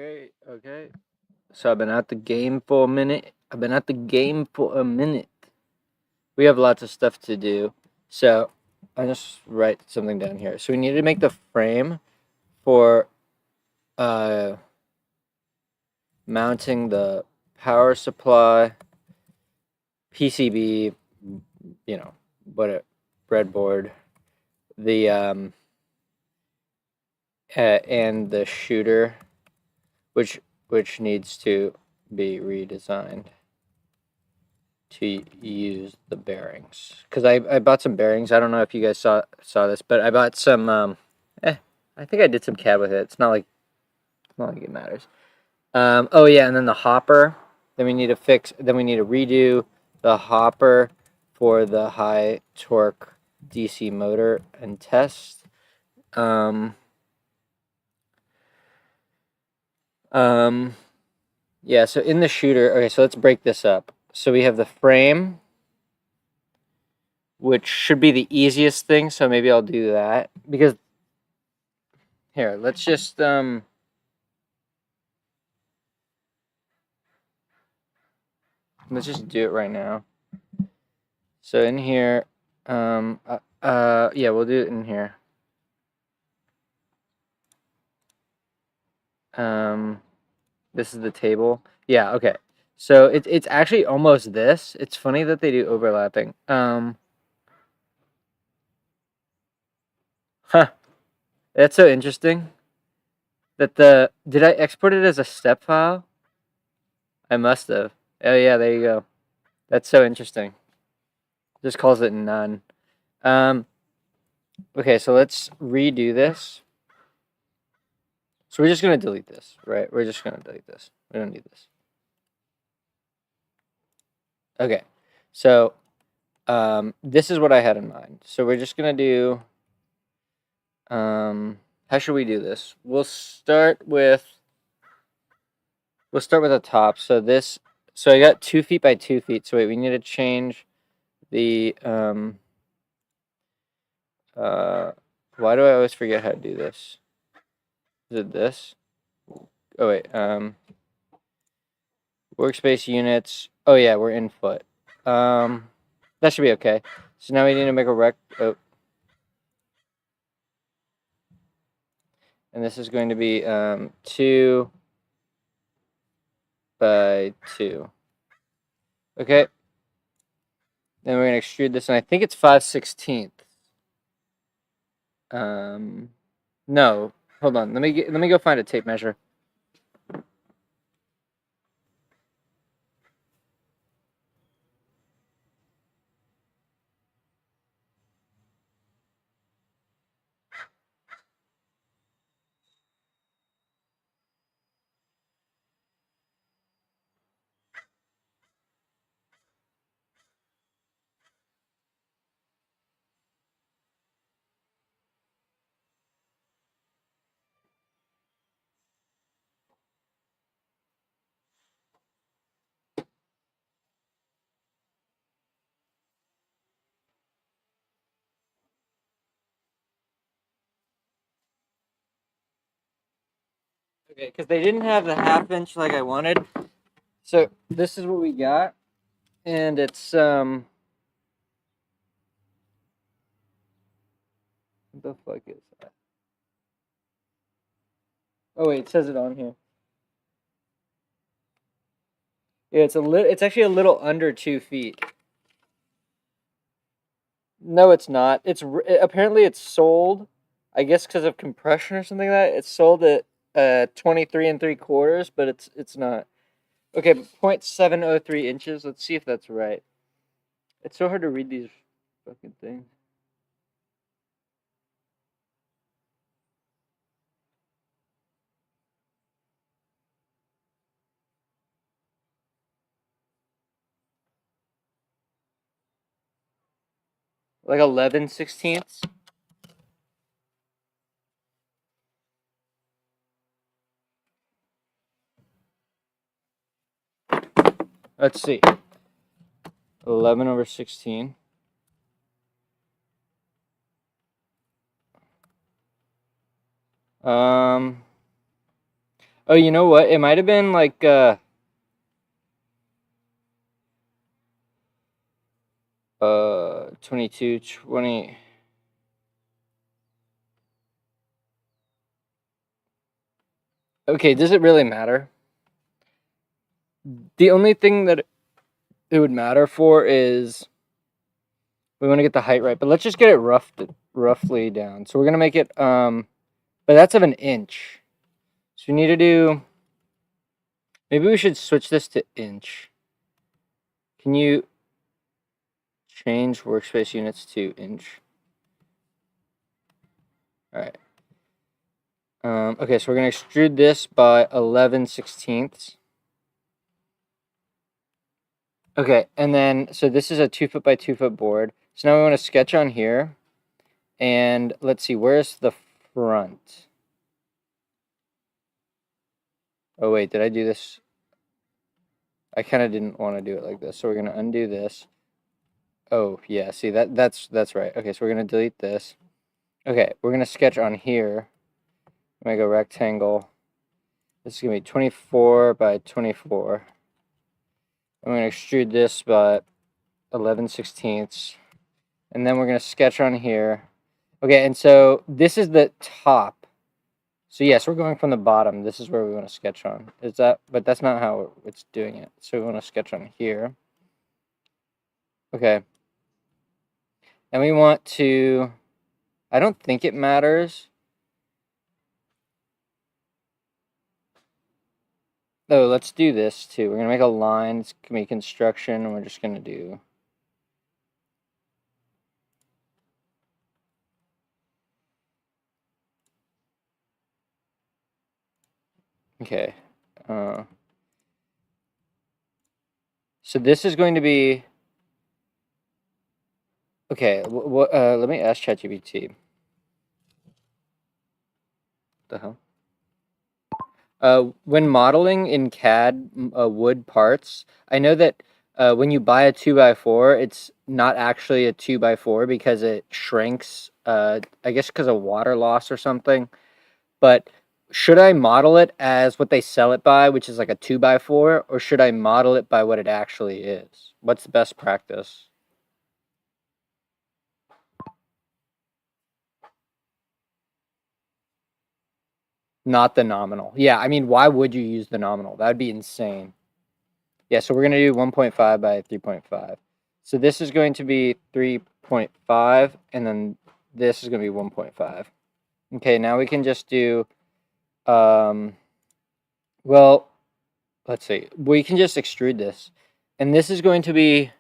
Okay. So I've been at the game for a minute. We have lots of stuff to do. So I just write something down here. So we need to make the frame for mounting the power supply, PCB, what breadboard, the and the shooter, which needs to be redesigned to use the bearings. Because I bought some bearings. I don't know if you guys saw this, but I bought some. I think I did some CAD with it. It's not like it matters. Oh yeah, and then the hopper. Then we need to redo the hopper for the high torque DC motor and test. Yeah, so in the shooter, okay, so let's break this up. So we have the frame, which should be the easiest thing, so maybe I'll do that. Because, here, let's just do it right now. So in here, yeah, we'll do it in here. This is the table. Yeah, okay. So it's actually almost this. It's funny that they do overlapping. That's so interesting. Did I export it as a step file? I must have. Oh yeah, there you go. That's so interesting. Just calls it none. Okay, so let's redo this. So we're just gonna delete this, right? We're just gonna delete this. We don't need this. Okay, so this is what I had in mind. So we're just gonna do. How should we do this? We'll start with the top. So this. So I got 2 feet by 2 feet. So wait, we need to change the why do I always forget how to do this? Is it this? Oh wait, workspace units. Oh yeah, we're in foot. That should be okay. So now we need to make a and this is going to be 2 by 2. Okay. Then we're gonna extrude this, and I think it's 5/16. No, hold on. Let me go find a tape measure. Okay, because they didn't have the 1/2 inch like I wanted. So this is what we got, and it's what the fuck is that? Oh wait, it says it on here. Yeah, it's actually a little under 2 feet. No, it's not. Apparently it's sold, I guess because of compression or something like that. It's sold at 23 3/4, but it's not. Okay, 0.703 inches. Let's see if that's right. It's so hard to read these fucking things. Like 11/16. Let's see. 11/16. Um, Oh, you know what? It might have been like 22, 20. Okay, does it really matter? The only thing that it would matter for is we want to get the height right, but let's just get it roughly down. So we're gonna make it but that's of an inch. So we need to do, maybe we should switch this to inch. Can you change workspace units to inch? All right. Okay, so we're gonna extrude this by 11/16. Okay, and then so this is a 2 foot by 2 foot board. So now we want to sketch on here, and let's see, where's the front? Oh wait, did I do this? I kind of didn't want to do it like this, so we're gonna undo this. Oh yeah, see that's right. Okay, so we're gonna delete this. Okay, we're gonna sketch on here. Make a rectangle. This is gonna be 24 by 24. I'm gonna extrude this by 11/16, and then we're gonna sketch on here. Okay, and so this is the top. So yes, we're going from the bottom. This is where we want to sketch on. Is that? But that's not how it's doing it. So we want to sketch on here. Okay. And we want to, I don't think it matters. Oh, let's do this too. We're going to make a line. It's going to be construction, and we're just going to do. Okay. So this is going to be. Okay. Let me ask ChatGPT. What the hell? When modeling in CAD wood parts, I know that when you buy a 2x4, it's not actually a 2x4 because it shrinks, I guess because of water loss or something. But should I model it as what they sell it by, which is like a 2x4, or should I model it by what it actually is? What's the best practice? Not the nominal. Yeah, I mean, why would you use the nominal? That'd be insane. Yeah, so we're going to do 1.5 by 3.5. So this is going to be 3.5, and then this is going to be 1.5. Okay, now we can just do, well, let's see. We can just extrude this. And this is going to be,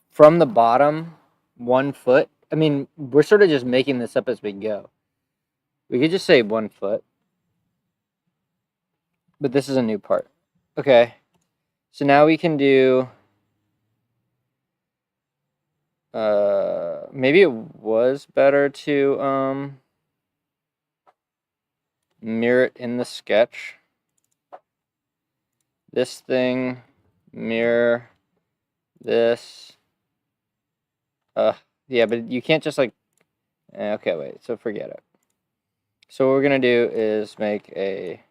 from the bottom, 1 foot. I mean, we're sort of just making this up as we go. We could just say 1 foot. But this is a new part. Okay. So now we can do, maybe it was better to mirror it in the sketch. This thing, mirror this. Yeah, but you can't just like, okay, wait, so forget it. So what we're gonna do is make a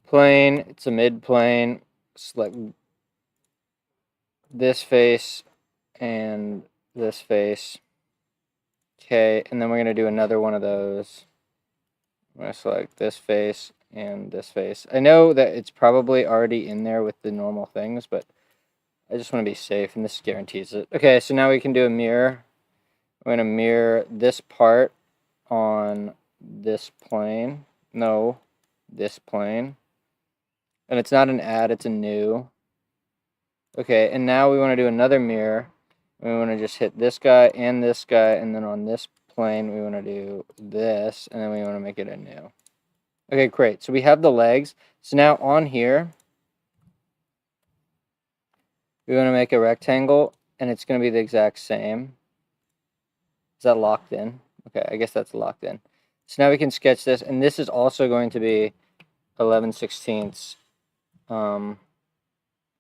plane. It's a mid plane. Select this face and this face. Okay, and then we're gonna do another one of those. I'm gonna select this face and this face. I know that it's probably already in there with the normal things, but I just want to be safe, and this guarantees it. Okay, so now we can do a mirror. I'm gonna mirror this part on this plane. No, this plane. And it's not an add, it's a new. Okay, and now we want to do another mirror. We want to just hit this guy, and then on this plane, we want to do this, and then we want to make it a new. Okay, great. So we have the legs. So now on here, we want to make a rectangle, and it's going to be the exact same. Is that locked in? Okay, I guess that's locked in. So now we can sketch this, and this is also going to be 11/16.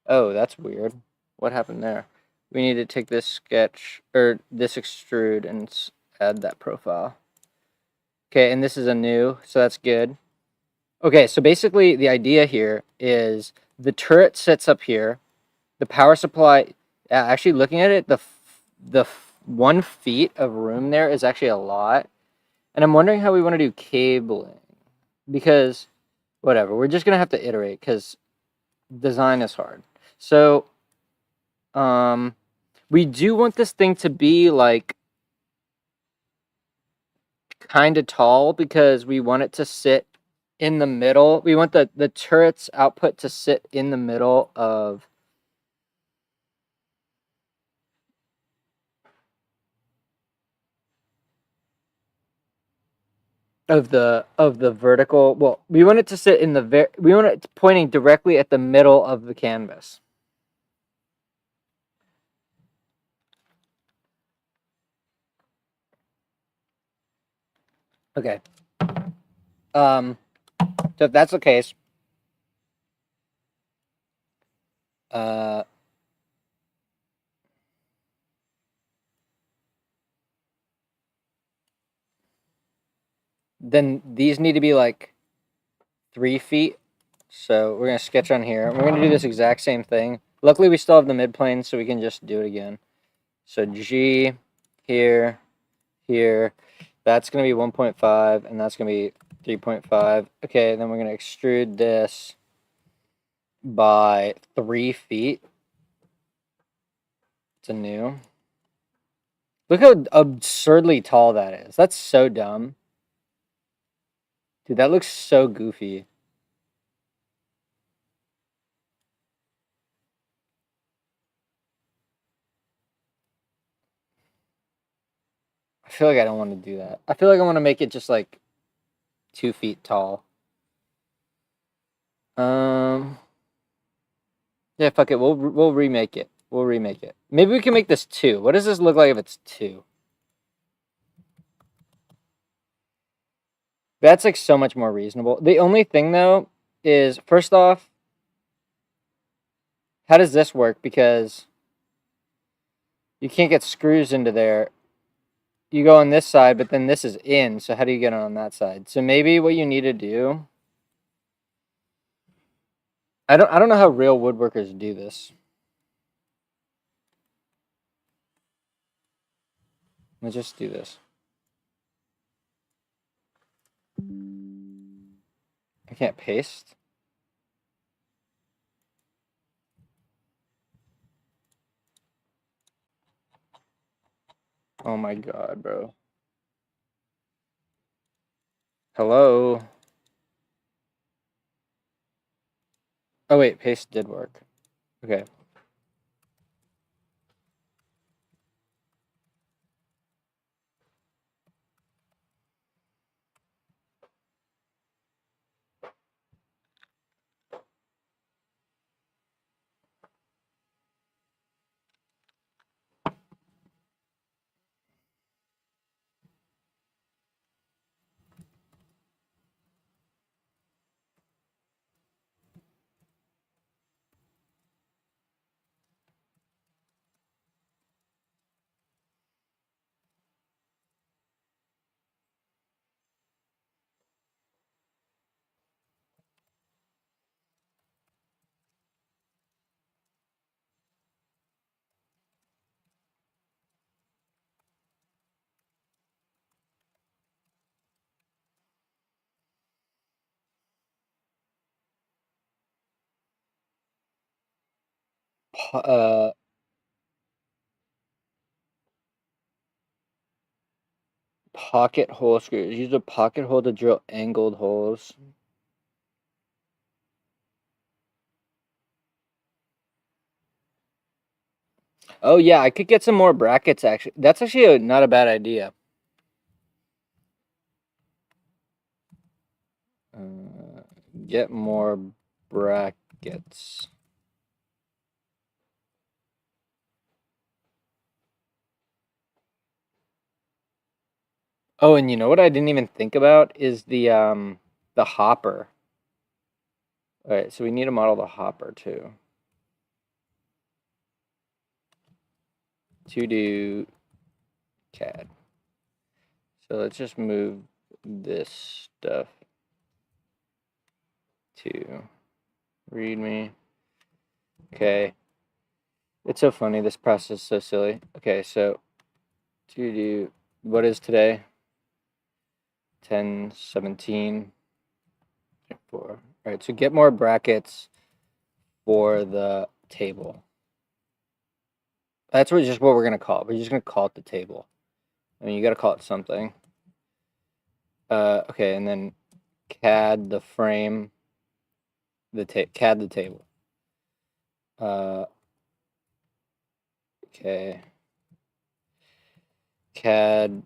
Oh, that's weird. What happened there? we need to take this sketch, or this extrude, and add that profile. Okay, and this is a new, so that's good. Okay, so basically the idea here is the turret sits up here. The power supply, actually looking at it, the 1 feet of room there is actually a lot. And I'm wondering how we want to do cabling. Because, whatever, we're just going to have to iterate because design is hard. So, we do want this thing to be like kind of tall because we want it to sit in the middle. We want the turret's output to sit in the middle of the vertical. Well, we want it to sit in we want it pointing directly at the middle of the canvas. Okay. So if that's the case, then these need to be like 3 feet. So we're gonna sketch on here. We're gonna do this exact same thing. Luckily, we still have the midplane, so we can just do it again. So G here, here. That's gonna be 1.5, and that's gonna be 3.5. Okay, then we're gonna extrude this by 3 feet. It's a new. Look how absurdly tall that is. That's so dumb. Dude, that looks so goofy. I feel like I don't want to do that. I feel like I want to make it just like 2 feet tall. Yeah, fuck it. We'll remake it. We'll remake it. Maybe we can make this 2. What does this look like if it's 2? That's like so much more reasonable. The only thing though is, first off, how does this work? Because you can't get screws into there. You go on this side, but then this is in. So how do you get on that side? So maybe what you need to do. I don't know how real woodworkers do this. Let's just do this. I can't paste. Oh my god, bro. Hello? Oh wait, paste did work. Okay. Uh, pocket hole screws. Use a pocket hole to drill angled holes. Oh yeah, I could get some more brackets actually. That's actually not a bad idea. Get more brackets. Oh, and you know what I didn't even think about is the hopper. All right, so we need to model the hopper too. to do CAD. So let's just move this stuff to README. Okay. It's so funny. This process is so silly. Okay, so to do, what is today? 10/17. 4. All right, so get more brackets for the table. That's just what we're going to call it. We're just going to call it the table. I mean, you got to call it something. Okay, and then CAD the frame, CAD the table. Okay. CAD.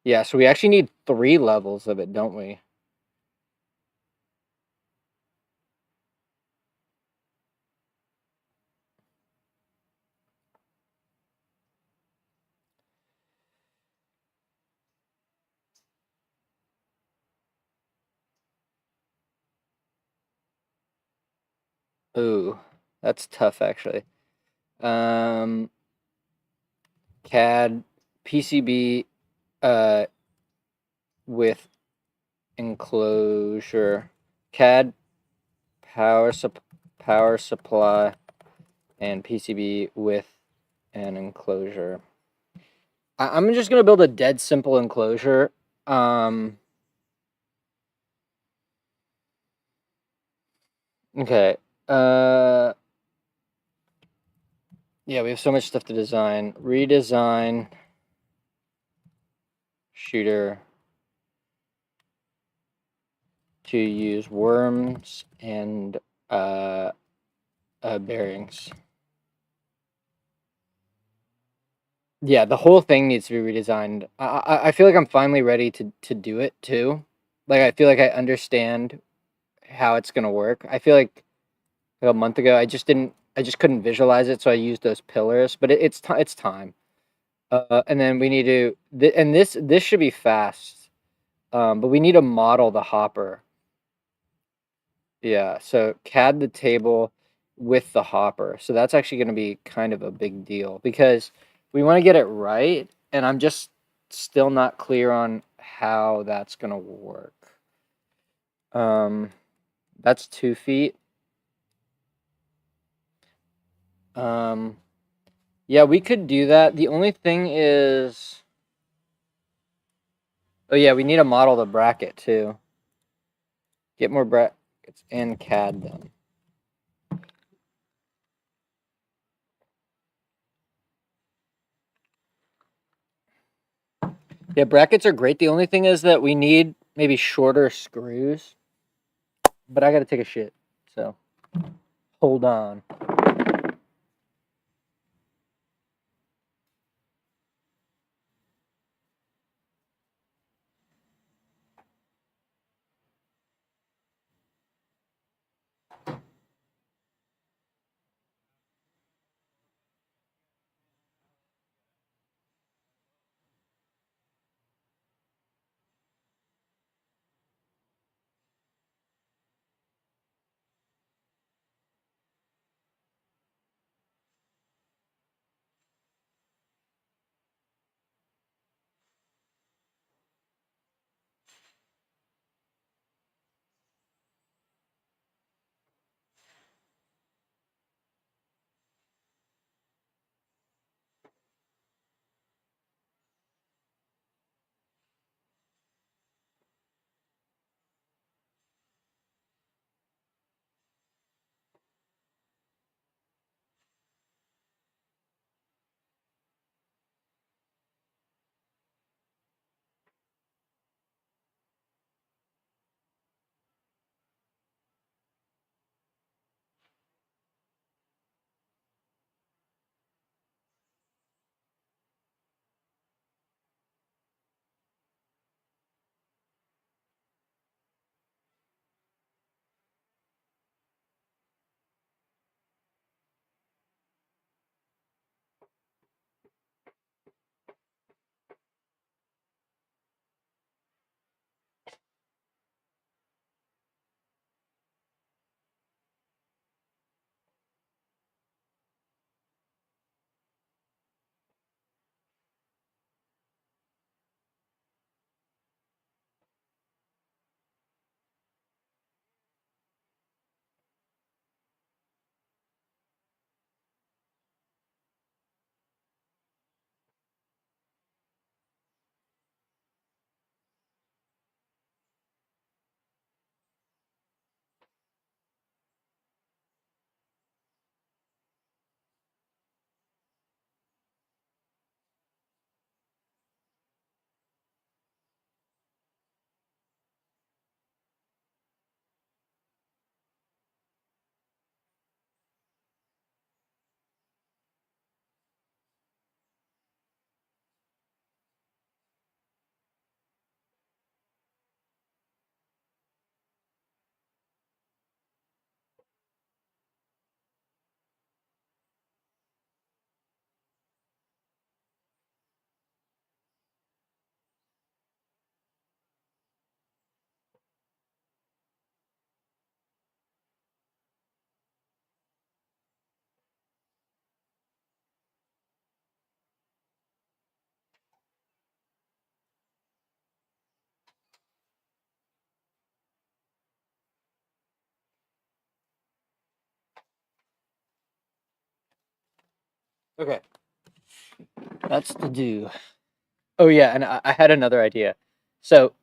Yeah, so we actually need 3 levels of it, don't we? Ooh, that's tough actually. CAD PCB with enclosure. CAD power supply and PCB with an enclosure. I'm just gonna build a dead simple enclosure. Okay. Yeah, we have so much stuff to design. Redesign shooter to use worms and bearings. Yeah, the whole thing needs to be redesigned. I feel like I'm finally ready to do it too. Like I feel like I understand how it's gonna work. I feel like a month ago I just couldn't visualize it, so I used those pillars. But it's time. And then we need to and this should be fast. But we need to model the hopper. Yeah, so CAD the table with the hopper. So that's actually going to be kind of a big deal because we want to get it right, and I'm just still not clear on how that's going to work. That's 2 feet. Yeah, we could do that. The only thing is, oh yeah, we need to model the bracket too. Get more brackets and CAD them. Yeah, brackets are great. The only thing is that we need maybe shorter screws. But I gotta take a shit, so hold on. Okay. That's to do. Oh yeah, and I had another idea. So,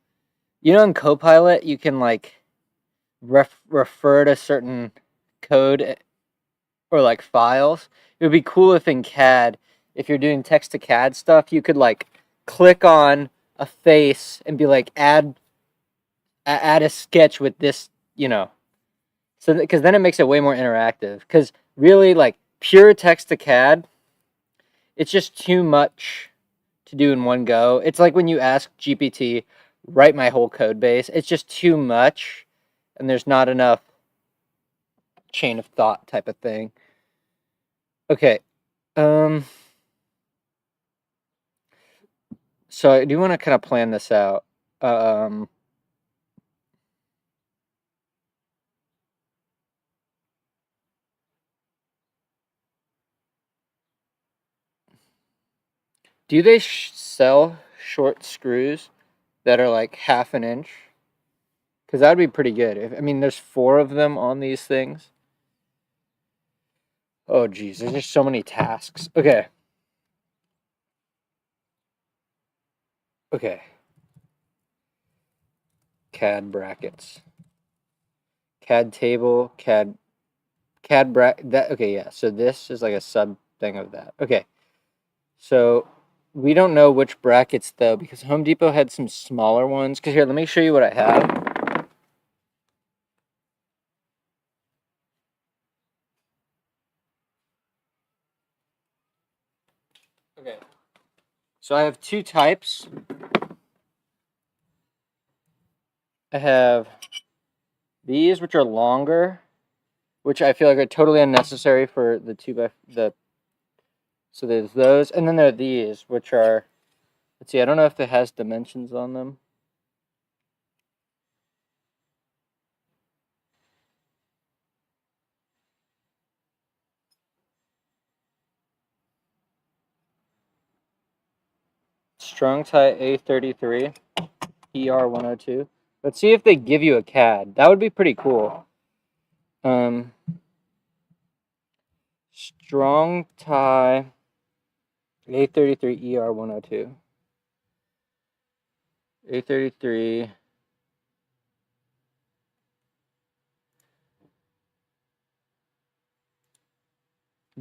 you know in Copilot you can like refer to certain code or like files. It would be cool if in CAD, if you're doing text to CAD stuff, you could like click on a face and be like add a sketch with this, you know. So because then it makes it way more interactive. Because really, like pure text to CAD, it's just too much to do in one go. It's like when you ask GPT, write my whole code base. It's just too much, and there's not enough chain of thought type of thing. Okay. Um. So I do want to kind of plan this out. Um. Do they sell short screws that are like half an inch? Because that would be pretty good. I mean, there's 4 of them on these things. Oh, geez, there's just so many tasks. Okay. Okay. CAD brackets. CAD table, CAD that okay, yeah. So this is like a sub thing of that. Okay. So we don't know which brackets though because Home Depot had some smaller ones. Cause here, let me show you what I have. Okay. So I have 2 types. I have these which are longer, which I feel like are totally unnecessary for the 2 by the so there's those, and then there are these which are, let's see, I don't know if it has dimensions on them. Strong tie A33, ER102. Let's see if they give you a CAD. That would be pretty cool. Strong tie A33 ER102. A33.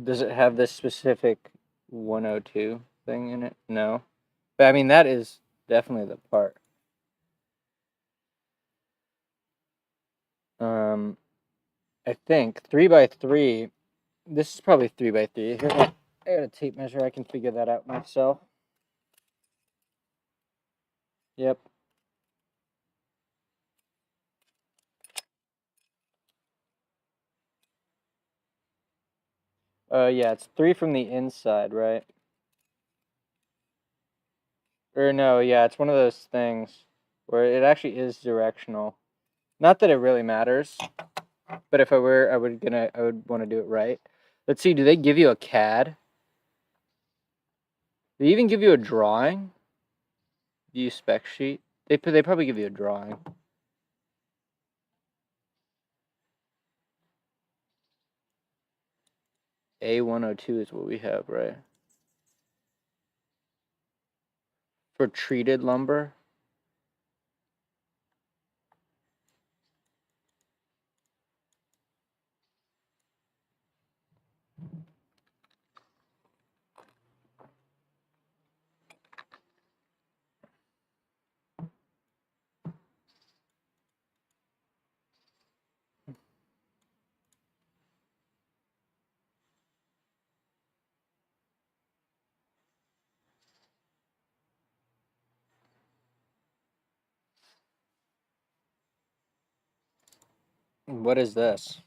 Does it have this specific 102 thing in it? No. But I mean, that is definitely the part. Um, I think 3x3. This is probably 3x3. Here, I got a tape measure. I can figure that out myself. Yep. Yeah, it's 3 from the inside, right? Or no, yeah, it's one of those things where it actually is directional. Not that it really matters, but if I were, I would want to do it right. Let's see, do they give you a CAD? Do they even give you a drawing? View spec sheet? They probably give you a drawing. A102 is what we have, right? For treated lumber. What is this?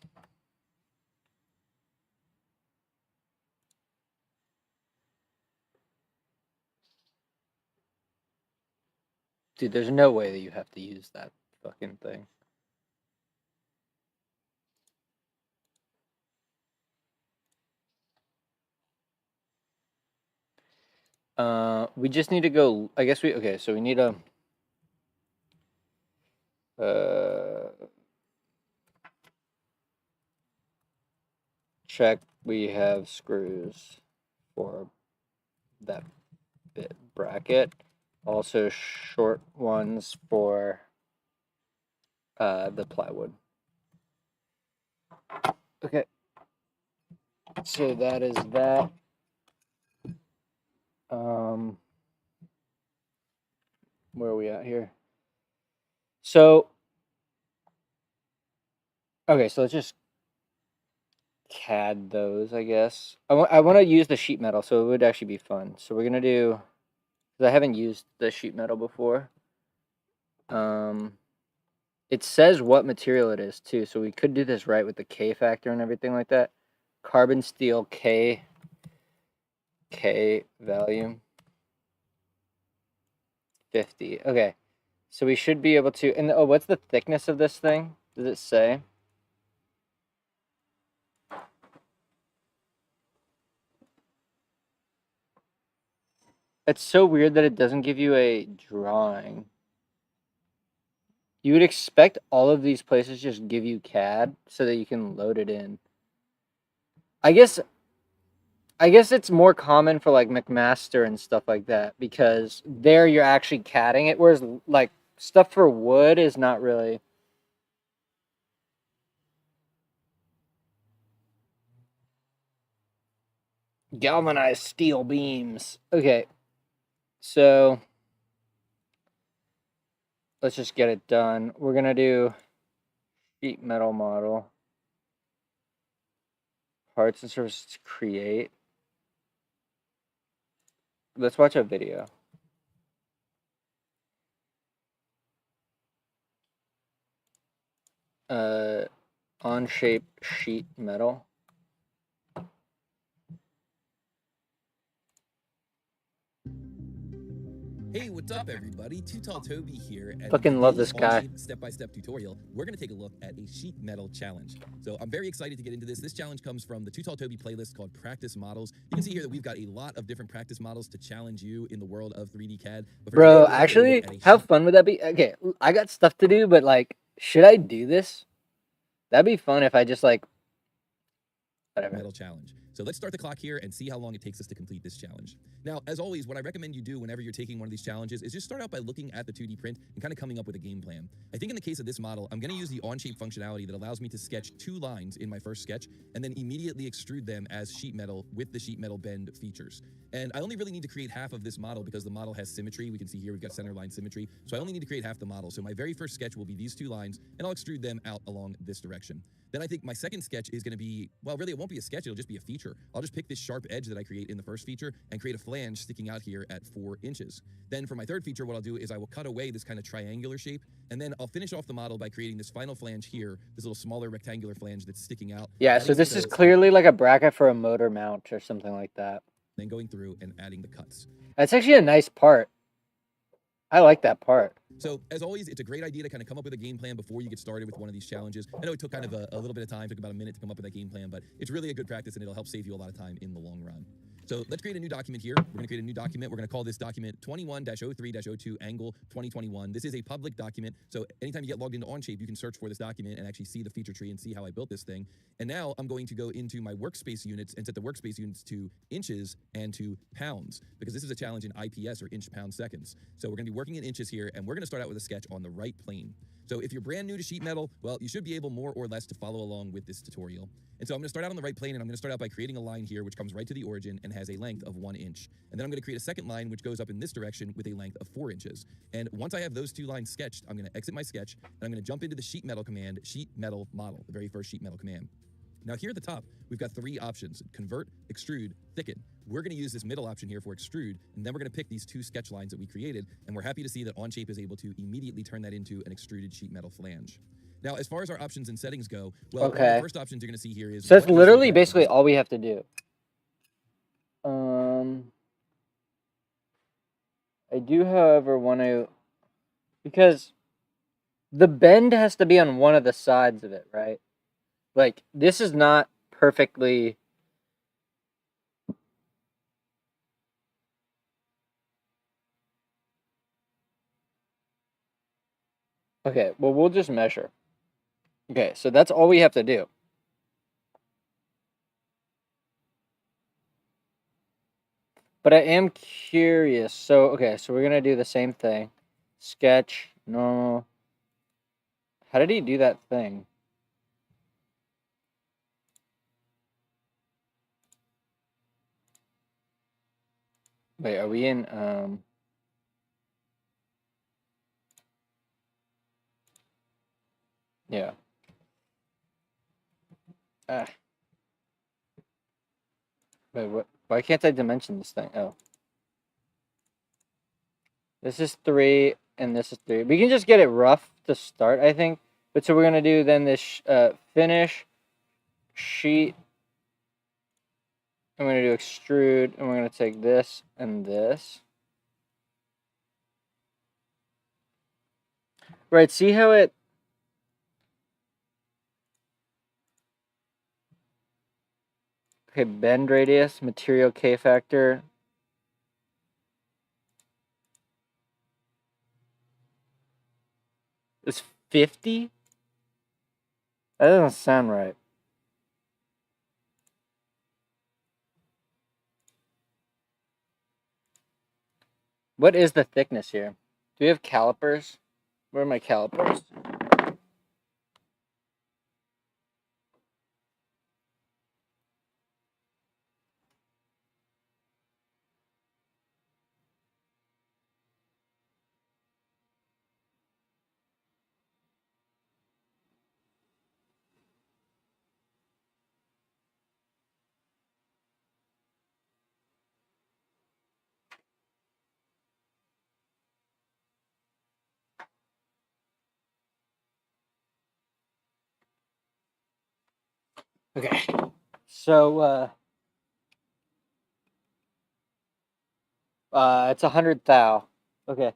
Dude, there's no way that you have to use that fucking thing. We just need to go. I guess we okay. So we need a check. We have screws. for that bit bracket. Also short ones for the plywood. Okay. So that is that. Where are we at here? So, okay, so let's just CAD those, I guess. I want to use the sheet metal, so it would actually be fun. So we're gonna do, because I haven't used the sheet metal before. It says what material it is too, so we could do this right with the K factor and everything like that. Carbon steel K value 50. Okay, so we should be able to. And oh, what's the thickness of this thing? Does it say? It's so weird that it doesn't give you a drawing. You would expect all of these places just give you CAD so that you can load it in. I guess it's more common for like McMaster and stuff like that, because there you're actually CADing it, whereas like stuff for wood is not really. Galvanized steel beams. Okay, so let's just get it done. We're gonna do sheet metal model. Parts and services to create. Let's watch a video. Onshape sheet metal. Hey, what's up, everybody? Too Tall Toby here. And Fucking love this guy. Step-by-step tutorial. We're going to take a look at a sheet metal challenge. So I'm very excited to get into this. This challenge comes from the Too Tall Toby playlist called Practice Models. You can see here that we've got a lot of different practice models to challenge you in the world of 3D CAD. Bro, actually, how fun would that be? Okay, I got stuff to do, but like, should I do this? That'd be fun if I just like, whatever. Metal challenge. So let's start the clock here and see how long it takes us to complete this challenge. Now, as always, what I recommend you do whenever you're taking one of these challenges is just start out by looking at the 2D print and kind of coming up with a game plan. I think in the case of this model, I'm going to use the onshape functionality that allows me to sketch 2 lines in my first sketch and then immediately extrude them as sheet metal with the sheet metal bend features. And I only really need to create half of this model because the model has symmetry. We can see here we've got center line symmetry. So I only need to create half the model. So my very first sketch will be these 2 lines, and I'll extrude them out along this direction. Then I think my second sketch is going to be, well, really, it won't be a sketch. It'll just be a feature. I'll just pick this sharp edge that I create in the first feature and create a flange sticking out here at 4 inches. Then for my third feature, what I'll do is I will cut away this kind of triangular shape, and then I'll finish off the model by creating this final flange here, this little smaller rectangular flange that's sticking out. Yeah, so this is clearly like a bracket for a motor mount or something like that. Then going through and adding the cuts. That's actually a nice part. I like that part. So, as always, it's a great idea to kind of come up with a game plan before you get started with one of these challenges. I know it took kind of a little bit of time, took about a minute to come up with that game plan, but it's really a good practice and it'll help save you a lot of time in the long run. So let's create a new document here. We're going to create a new document. We're going to call this document 21-03-02 angle 2021. This is a public document. So anytime you get logged into Onshape, you can search for this document and actually see the feature tree and see how I built this thing. And now I'm going to go into my workspace units and set the workspace units to inches and to pounds, because this is a challenge in IPS, or inch pound seconds. So we're going to be working in inches here, and we're going to start out with a sketch on the right plane. So if you're brand new to sheet metal, well, you should be able more or less to follow along with this tutorial. And so I'm going to start out on the right plane, and I'm going to start out by creating a line here which comes right to the origin and has a length of 1 inch. And then I'm going to create a second line which goes up in this direction with a length of 4 inches. And once I have those 2 lines sketched, I'm going to exit my sketch, and I'm going to jump into the sheet metal command, sheet metal model, the very first sheet metal command. Now here at the top, we've got 3 options: convert, extrude, thicken. We're going to use this middle option here for extrude, and then we're going to pick these 2 sketch lines that we created, and we're happy to see that Onshape is able to immediately turn that into an extruded sheet metal flange. Now, as far as our options and settings go, well, one of the first options you're going to see here is... So that's literally basically all we have to do. I do, however, want to... Because the bend has to be on one of the sides of it, right? Like, this is not perfectly... Okay, well, we'll just measure. Okay, so that's all we have to do. But I am curious. So, okay, so we're going to do the same thing. Sketch, normal. How did he do that thing? Wait, are we in, yeah. Ah. Wait, what? Why can't I dimension this thing? Oh. This is 3, and this is 3. We can just get it rough to start, I think. But so we're going to do then this finish, sheet. I'm going to do extrude, and we're going to take this and this. Right, see how it... Okay, bend radius, material K factor. It's 50? That doesn't sound right. What is the thickness here? Do we have calipers? Where are my calipers? Okay. So, it's 100 thou. Okay.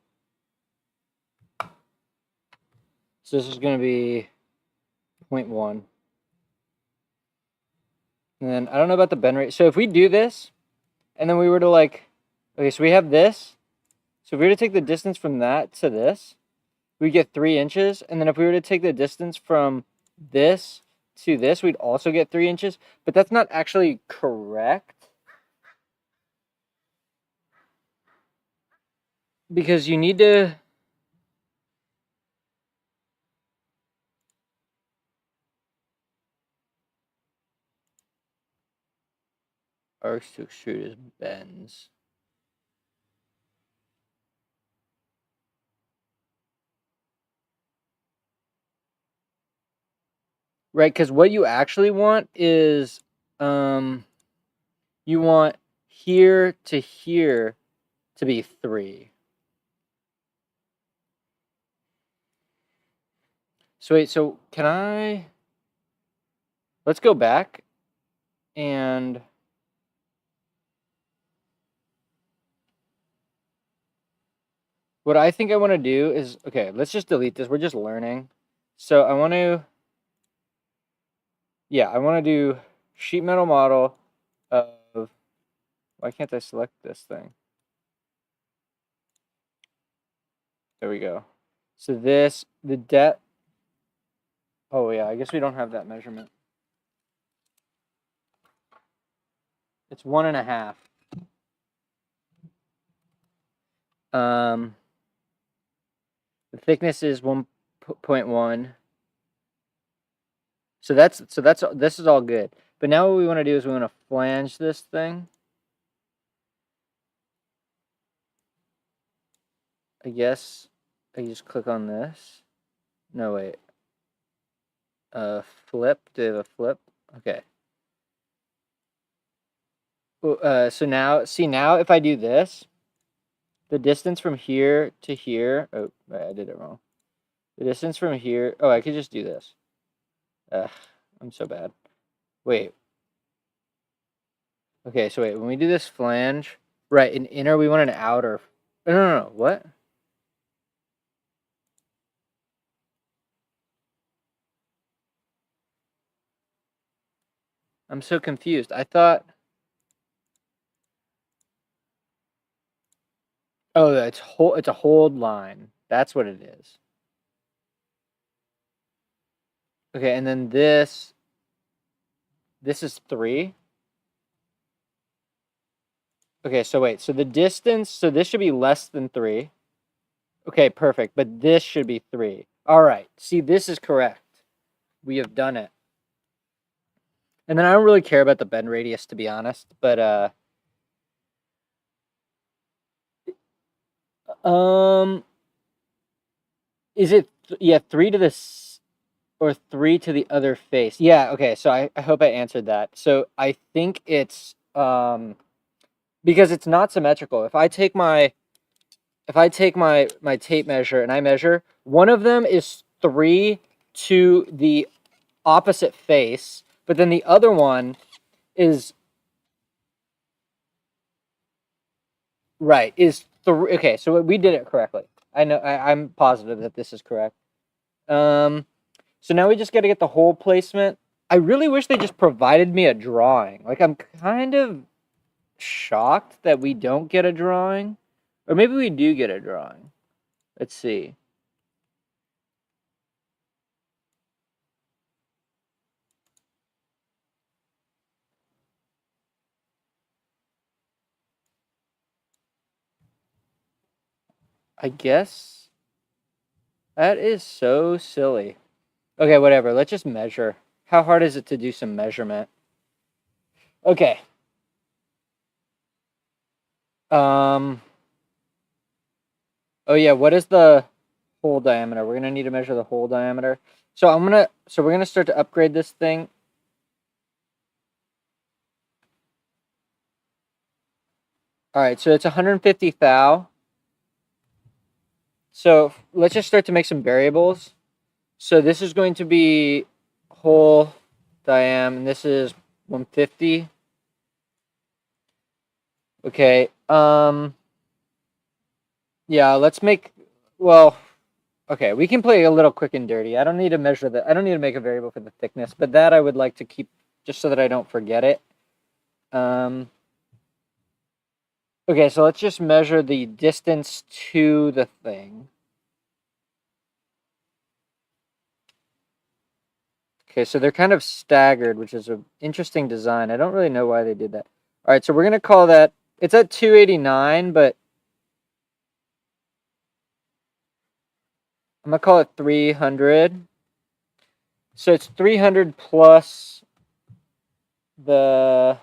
So this is going to be 0.1. And then I don't know about the bend rate. So if we do this, and then we were to like, okay, so we have this. So if we were to take the distance from that to this, we get 3 inches. And then if we were to take the distance from this to this, we'd also get 3 inches. But that's not actually correct. Because you need to... Arcs to extrude is bends. Right, because what you actually want is, you want here to here to be 3. So wait, so can I... Let's go back and... What I think I want to do is... Okay, let's just delete this. We're just learning. So I want to... Yeah, I want to do sheet metal model of... Why can't I select this thing? There we go. So this, the depth... Oh yeah, I guess we don't have that measurement. It's 1.5. The thickness is 1.1. So this is all good. But now what we want to do is we want to flange this thing. I guess I just click on this. No, wait. Flip. Do they have a flip? Okay. So now, see, now if I do this, the distance from here to here. Oh, I did it wrong. The distance from here. Oh, I could just do this. I'm so bad. Wait. Okay, so wait. When we do this flange, right, an inner, we want an outer. No. What? I'm so confused. I thought... Oh, it's a hold line. That's what it is. Okay, and then this is 3. Okay, so wait. So the distance, so this should be less than 3. Okay, perfect. But this should be 3. All right. See, this is correct. We have done it. And then I don't really care about the bend radius, to be honest. But, is it, yeah, 3 to this, or 3 to the other face? Yeah, okay. So I hope I answered that. So I think it's, because it's not symmetrical. If I take my tape measure and I measure, one of them is 3 to the opposite face, but then the other one is right, is 3. Okay, so we did it correctly. I know, I'm positive that this is correct. So now we just got to get the hole placement. I really wish they just provided me a drawing. Like, I'm kind of shocked that we don't get a drawing, or maybe we do get a drawing. Let's see. I guess that is so silly. Okay, whatever. Let's just measure. How hard is it to do some measurement? Okay. Um. Oh yeah. What is the hole diameter? We're gonna need to measure the hole diameter. So we're gonna start to upgrade this thing. All right. So it's 150 thou. So let's just start to make some variables. So this is going to be hole diam, and this is 150. Okay. Yeah, let's make, well, okay, we can play a little quick and dirty. I don't need to measure I don't need to make a variable for the thickness, but that I would like to keep just so that I don't forget it. Okay, so let's just measure the distance to the thing. Okay, so they're kind of staggered, which is an interesting design. I don't really know why they did that. All right, so we're going to call that, it's at 289, but I'm going to call it 300. So it's 300 plus the,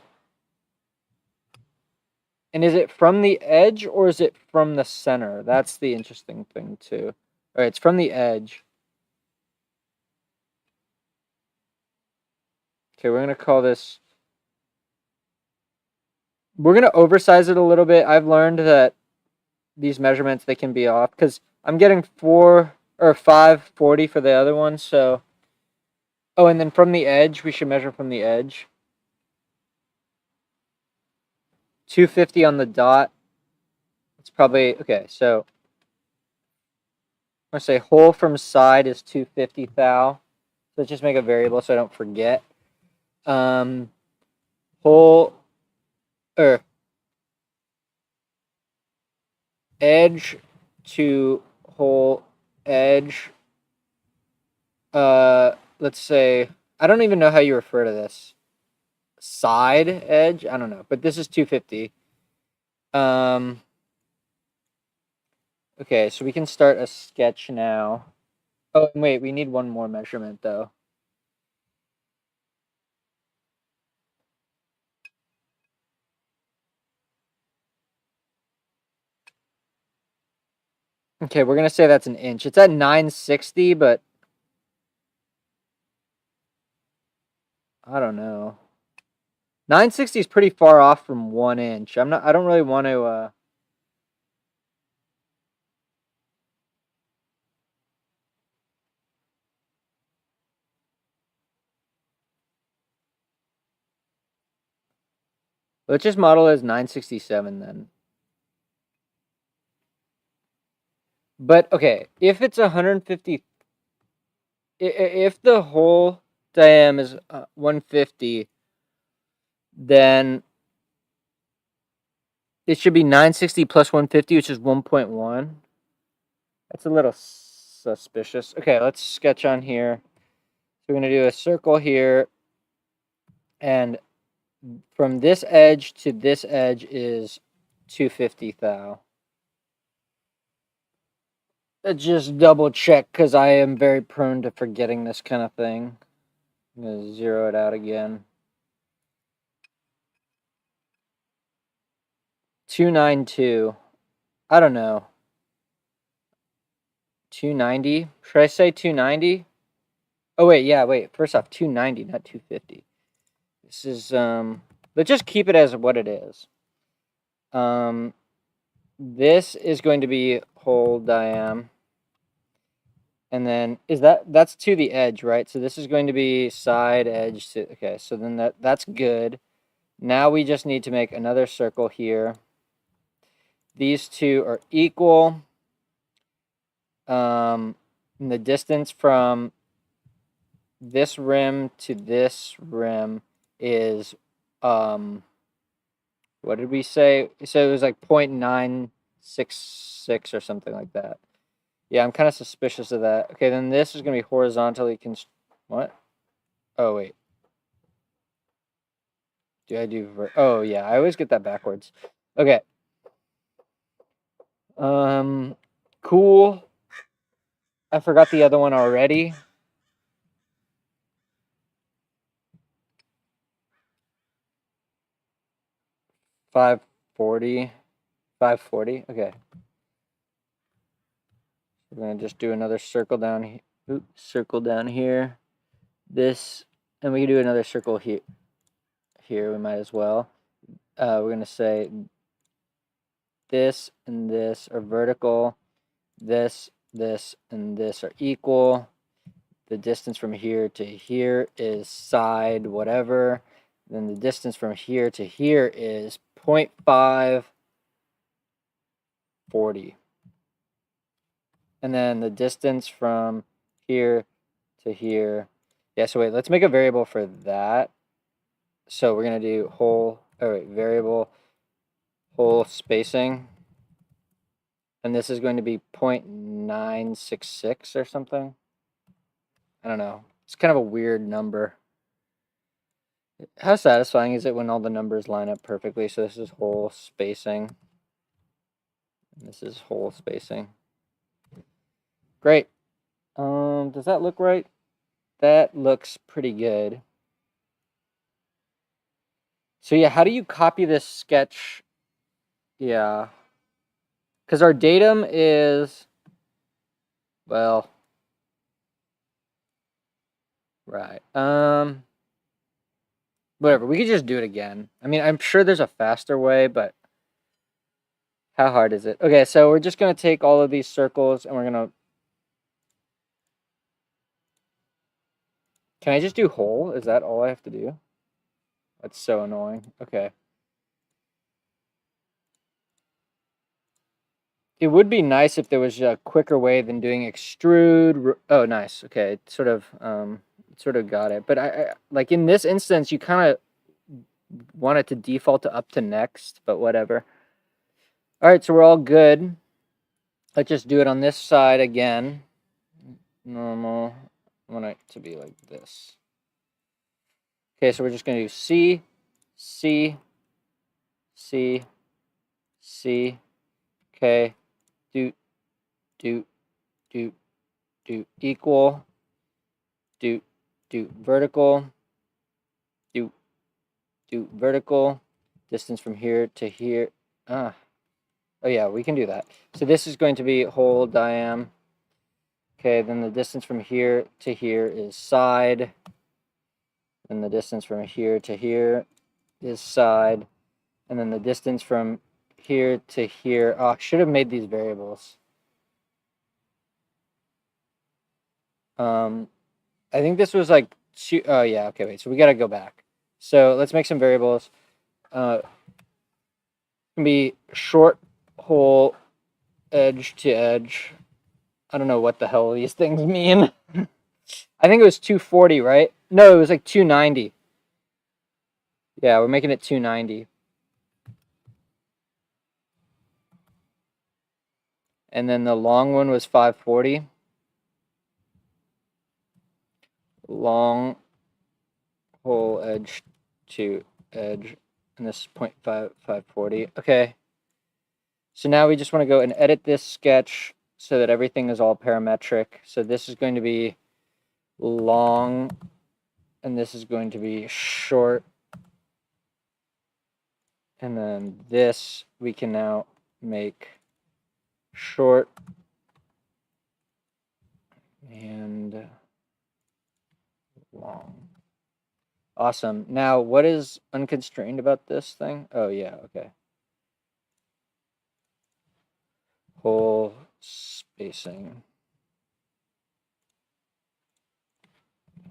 and is it from the edge or is it from the center? That's the interesting thing too. All right, it's from the edge. Okay, we're going to call this, we're going to oversize it a little bit. I've learned that these measurements, they can be off because I'm getting 4 or 540 for the other one. So, oh, and then from the edge, we should measure from the edge. 250 on the dot. It's probably, okay, so I'm going to say hole from side is 250 thou. So let's just make a variable so I don't forget. Hole, or edge to hole edge. Let's say, I don't even know how you refer to this. Side edge? I don't know, but this is 250. Okay, so we can start a sketch now. Oh, and wait, we need one more measurement though. Okay, we're gonna say that's an inch. It's at 960, but I don't know. 960 is pretty far off from 1 inch. I don't really want to, let's just model it as 967 then. But okay, if it's 150, if the hole diam is 150, then it should be 960 plus 150, which is 1.1. That's a little suspicious. Okay, let's sketch on here. So we're going to do a circle here, and from this edge to this edge is 250 thou. Just double check because I am very prone to forgetting this kind of thing. I'm going to zero it out again. 292. I don't know. 290? Should I say 290? Oh, wait, yeah, wait. First off, 290, not 250. This is, let's just keep it as what it is. This is going to be whole diam. And then that's to the edge, right? So this is going to be side edge to, okay, so then that's good. Now we just need to make another circle here. These two are equal. And the distance from this rim to this rim is, what did we say? So it was like 0.966 or something like that. Yeah, I'm kind of suspicious of that. Okay, then this is going to be horizontally what? Oh, wait. Do I do oh, yeah, I always get that backwards. Okay. Cool. I forgot the other one already. $540. Okay. We're gonna just do another circle down here. Circle down here. This, and we can do another circle here. Here we might as well. We're gonna say this and this are vertical. This, and this are equal. The distance from here to here is side whatever. Then the distance from here to here is 0.540. And then the distance from here to here. Yeah, so wait, let's make a variable for that. So we're going to do variable whole spacing. And this is going to be 0.966 or something. I don't know. It's kind of a weird number. How satisfying is it when all the numbers line up perfectly? So this is whole spacing. And this is whole spacing. Great. Does that look right? That looks pretty good. So yeah, how do you copy this sketch? Yeah. Because our datum is, well, right. Whatever. We could just do it again. I mean, I'm sure there's a faster way, but how hard is it? Okay, so we're just going to take all of these circles and we're going to, can I just do whole? Is that all I have to do? That's so annoying. Okay. It would be nice if there was a quicker way than doing extrude. Oh, nice. Okay, it sort of got it. But I like in this instance, you kind of want it to default to up to next, but whatever. All right, so we're all good. Let's just do it on this side again. Normal. I want it to be like this. Okay, so we're just going to do C, C, C, C. Okay, do, equal, do vertical, do vertical, distance from here to here. Oh yeah, we can do that. So this is going to be whole diam. Okay, then the distance from here to here is side. And the distance from here to here is side. And then the distance from here to here. Oh, I should have made these variables. I think this was like two, oh yeah, okay, wait. So we got to go back. So let's make some variables. Can be short hole edge to edge. I don't know what the hell these things mean. I think it was 240, right? No, it was like 290. Yeah, we're making it 290. And then the long one was 540. Long hole edge to edge. And this is 0.540. Okay. So now we just want to go and edit this sketch so that everything is all parametric. So this is going to be long, and this is going to be short. And then this we can now make short and long. Awesome. Now, what is unconstrained about this thing? Oh, yeah, okay. Whole spacing.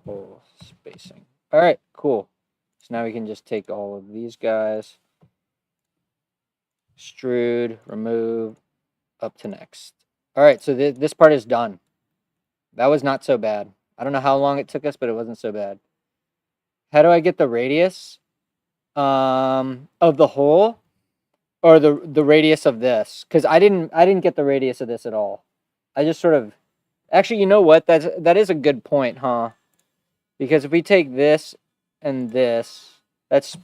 Whole spacing. All right, cool. So now we can just take all of these guys, extrude, remove, up to next. All right, so this part is done. That was not so bad. I don't know how long it took us, but it wasn't so bad. How do I get the radius of the hole, or the radius of this? Because I didn't get the radius of this at all. I just sort of, actually, you know what? That is a good point, huh? Because if we take this and this, that's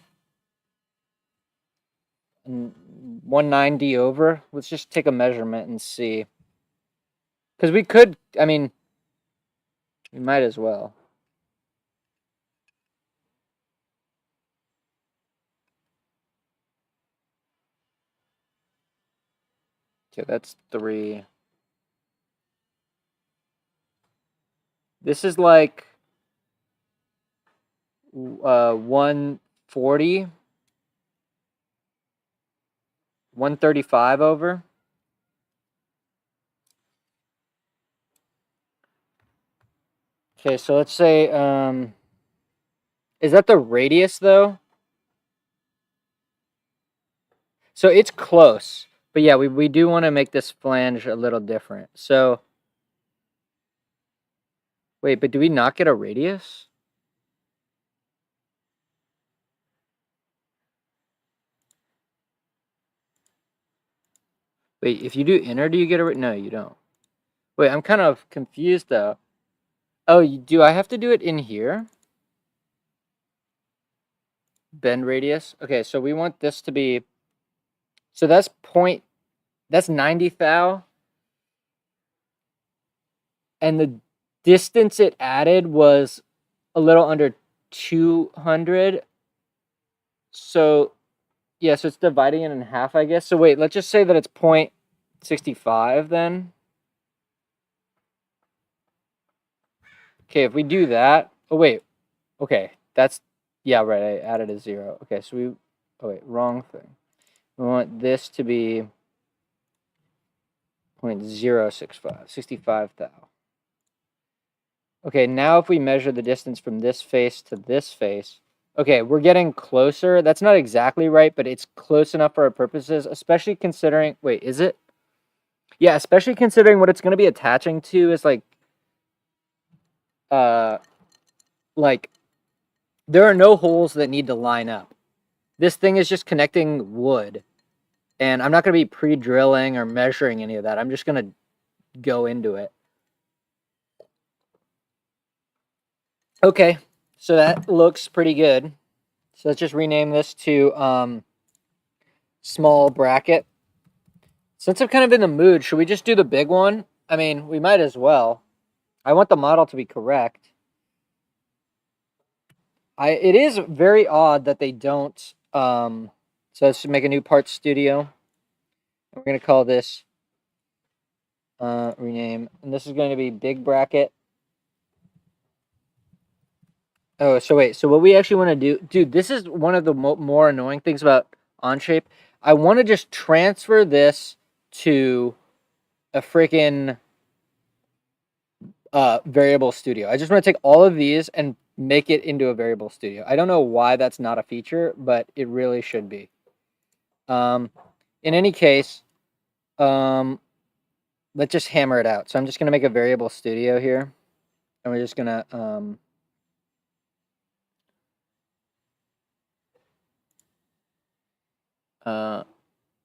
190 over. Let's just take a measurement and see. Because we could, I mean, we might as well. Okay, that's 3. This is like 140, 135 over. Okay, so let's say, is that the radius though? So it's close, but yeah, we do want to make this flange a little different. So, wait, but do we not get a radius? Wait, if you do inner, do you get a, no, you don't. Wait, I'm kind of confused though. Oh, do I have to do it in here? Bend radius? Okay, so we want this to be, so that's that's 90 thou. And the distance it added was a little under 200. So, yeah, so it's dividing it in half, I guess. So wait, let's just say that it's 0.65 then. Okay, if we do that, oh wait, okay, that's, yeah, right, I added a 0. Okay, so oh wait, wrong thing. We want this to be 0.065, 65 thou. Okay, now if we measure the distance from this face to this face, okay, we're getting closer. That's not exactly right, but it's close enough for our purposes, especially considering, wait, is it? Yeah, especially considering what it's going to be attaching to is like there are no holes that need to line up. This thing is just connecting wood, and I'm not going to be pre-drilling or measuring any of that. I'm just going to go into it. Okay, so that looks pretty good. So let's just rename this to small bracket. Since I'm kind of in the mood, should we just do the big one? I mean, we might as well. I want the model to be correct. It is very odd that they don't. So let's make a new parts studio. We're going to call this rename. And this is going to be big bracket. Oh, so wait. So what we actually want to do, dude, this is one of the more annoying things about Onshape. I want to just transfer this to a freaking variable studio. I just want to take all of these and make it into a variable studio. I don't know why that's not a feature, but it really should be. In any case, let's just hammer it out. So I'm just going to make a variable studio here. And we're just going to...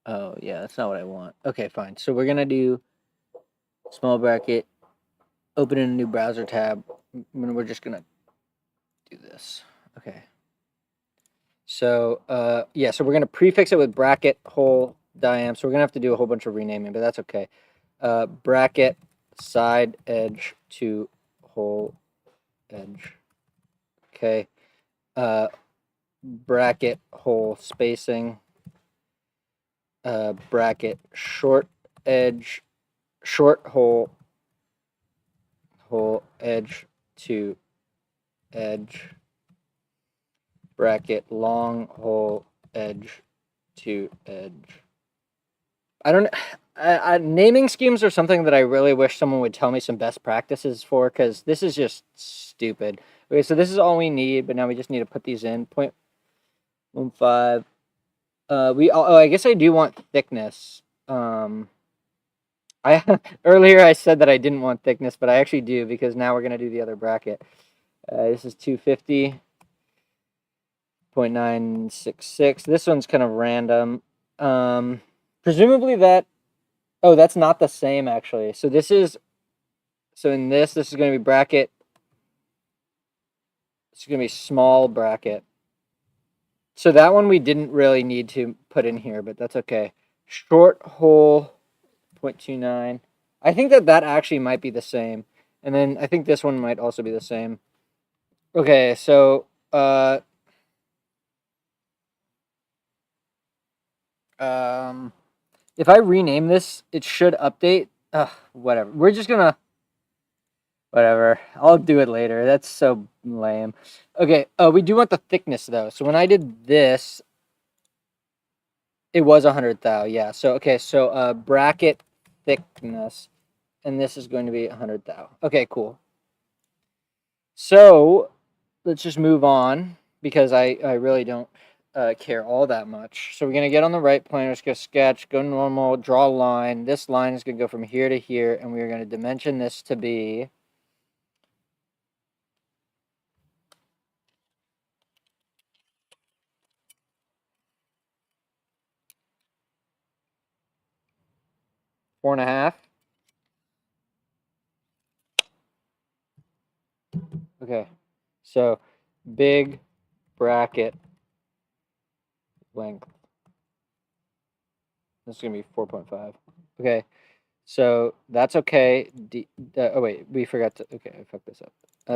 oh, yeah, that's not what I want. Okay, fine. So we're going to do small bracket, open in a new browser tab, and we're just going to do this. Okay. So, yeah, so we're going to prefix it with bracket hole diam, so we're gonna have to do a whole bunch of renaming, but that's okay. Bracket side edge to whole edge. Okay. Bracket hole spacing. Bracket short edge, short hole edge to edge. Bracket long hole edge to edge. I don't. Naming schemes are something that I really wish someone would tell me some best practices for, because this is just stupid. Okay, so this is all we need, but now we just need to put these in. 0.15. I guess I do want thickness. I earlier I said that I didn't want thickness, but I actually do, because now we're gonna do the other bracket. This is 250.966. This one's kind of random. Presumably that. Oh, that's not the same actually. So this is. So in this is going to be bracket. It's going to be small bracket. So that one we didn't really need to put in here, but that's okay. Short hole 0.29. I think that actually might be the same. And then I think this one might also be the same. Okay, so if I rename this, it should update. Whatever. We're just gonna whatever. I'll do it later. That's so lame. Okay, we do want the thickness though. So when I did this, it was 100 thou. Yeah. So okay, so bracket thickness, and this is going to be 100 thou. Okay, cool. So let's just move on, because I really don't care all that much. So we're gonna get on the right plane. We're just gonna sketch, go normal, draw a line. This line is gonna go from here to here, and we're gonna dimension this to be 4.5. Okay, so big bracket length. This is gonna be 4.5. Okay, so that's okay. Oh wait, we forgot to. Okay, I fucked this up.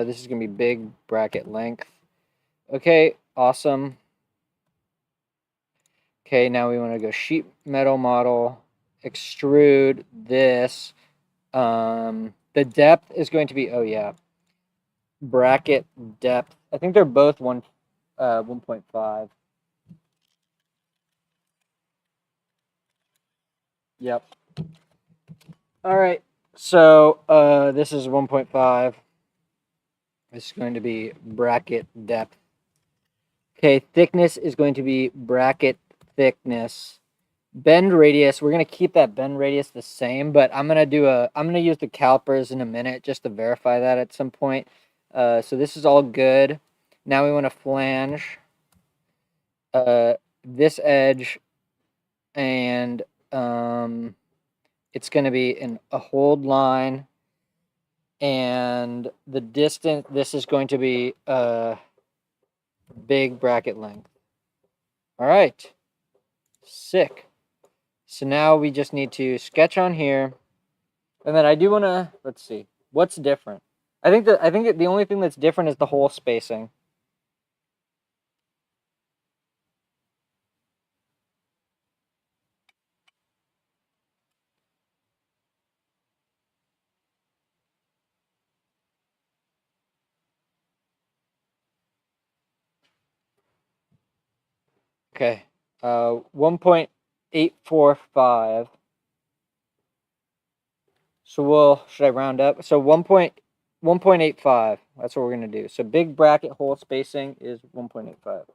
This is gonna be big bracket length. Okay, awesome. Okay, now we want to go sheet metal model, extrude this. The depth is going to be, oh yeah, bracket depth. I think they're both 1.5. Yep. All right. So this is 1.5. This is going to be bracket depth. Okay, thickness is going to be bracket thickness. Bend radius, we're gonna keep that bend radius the same, but I'm gonna use the calipers in a minute just to verify that at some point. So this is all good. Now we want to flange this edge, and it's gonna be in a hold line, and the distance. This is going to be big bracket length. All right, sick. So now we just need to sketch on here. And then I do want to, let's see, what's different? I think that the only thing that's different is the hole spacing. Okay. 1.845. So should I round up? So 1.85. That's what we're going to do. So big bracket hole spacing is 1.85.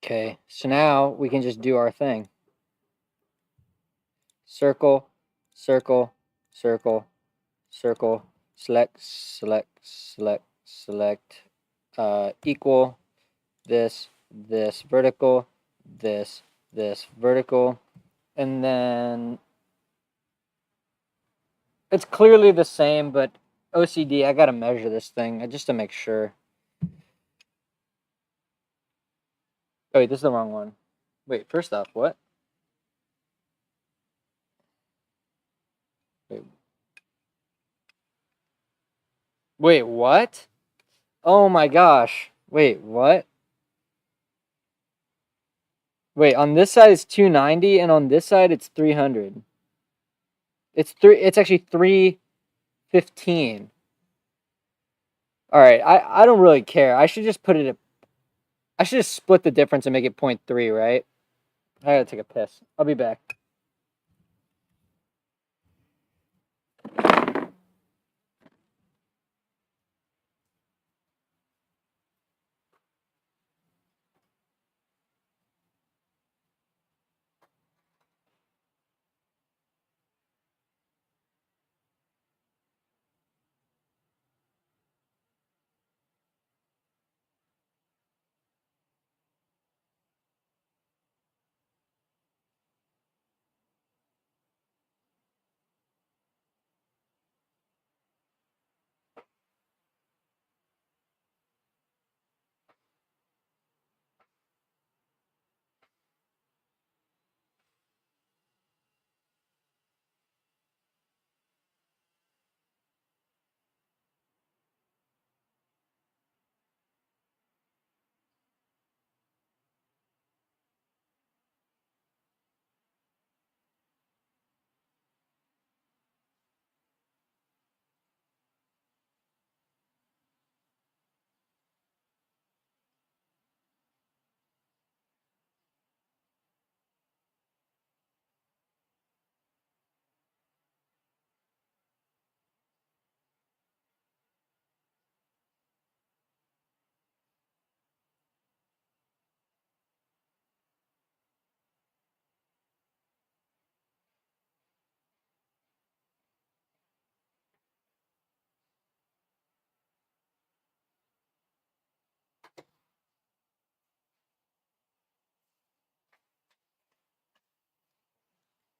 Okay, so now we can just do our thing. Circle, circle, circle, circle, select, select, select, select, equal, this vertical, this vertical, and then it's clearly the same, but OCD. I gotta measure this thing just to make sure. Oh wait, this is the wrong one. Wait, first off, what? Wait, wait, what? Oh my gosh. Wait, what? Wait, on this side it's 290 and on this side it's 300. It's actually 315. All right, I don't really care. I should just put it at, I should just split the difference and make it 0.3, right? I gotta take a piss. I'll be back.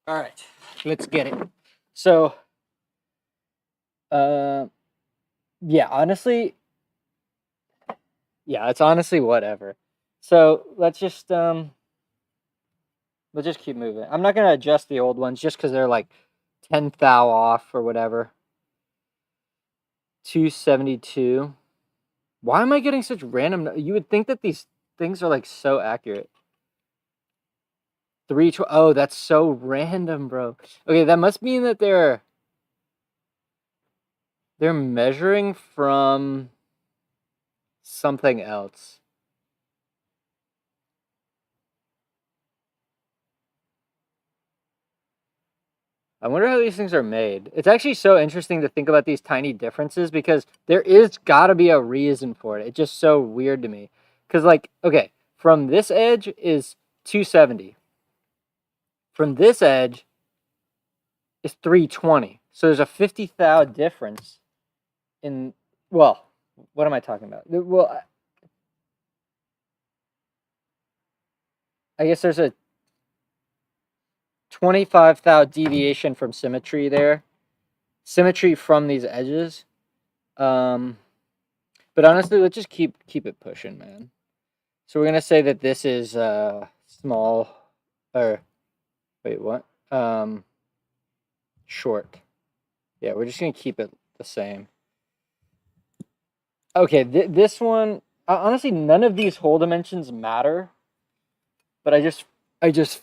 All right, let's get it. So, uh, yeah, honestly, yeah, it's honestly whatever. So let's just keep moving. I'm not gonna adjust the old ones just because they're like 10 thou off or whatever. 272. Why am I getting such random? You would think that these things are like so accurate. 312. Oh, that's so random, bro. Okay, that must mean that they're measuring from something else. I wonder how these things are made. It's actually so interesting to think about these tiny differences because there is got to be a reason for it. It's just so weird to me. Because, like, okay, from this edge is 270. From this edge is 320. So there's a 50 thou difference in, well, what am I talking about? Well, I guess there's a 25 thou deviation from symmetry there. Symmetry from these edges. But honestly, let's just keep it pushing, man. So we're gonna say that this is small, or wait, what? Short. Yeah, we're just gonna keep it the same. Okay, this one, honestly, none of these hole dimensions matter, but I just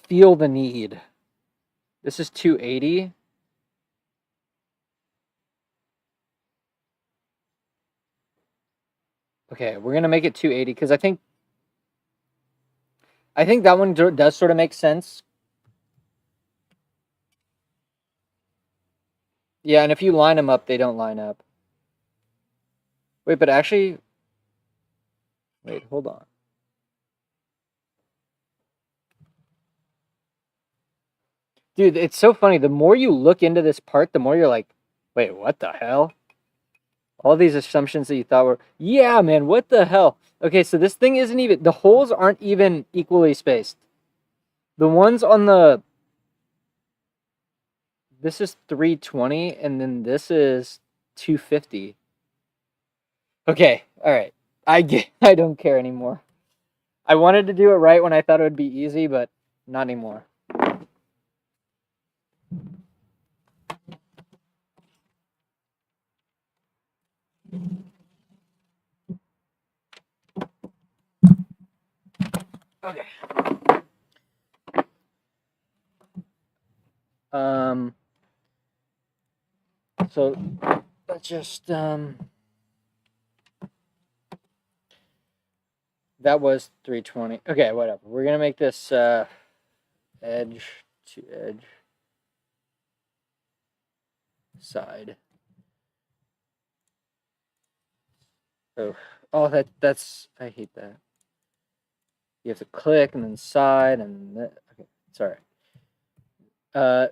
feel the need. This is 280. Okay, we're gonna make it 280 because I think that one does sort of make sense. Yeah, and if you line them up, they don't line up. Wait, but actually, wait, hold on. Dude, it's so funny. The more you look into this part, the more you're like, wait, what the hell? All these assumptions that you thought were, yeah, man, what the hell? Okay, so this thing isn't even, the holes aren't even equally spaced. The ones on this is 320, and then this is 250. Okay, all right. I don't care anymore. I wanted to do it right when I thought it would be easy, but not anymore. Okay. So let's just that was 320. Okay, whatever. We're gonna make this edge to edge side. Oh, that's I hate that. You have to click and then side and okay, it's all right.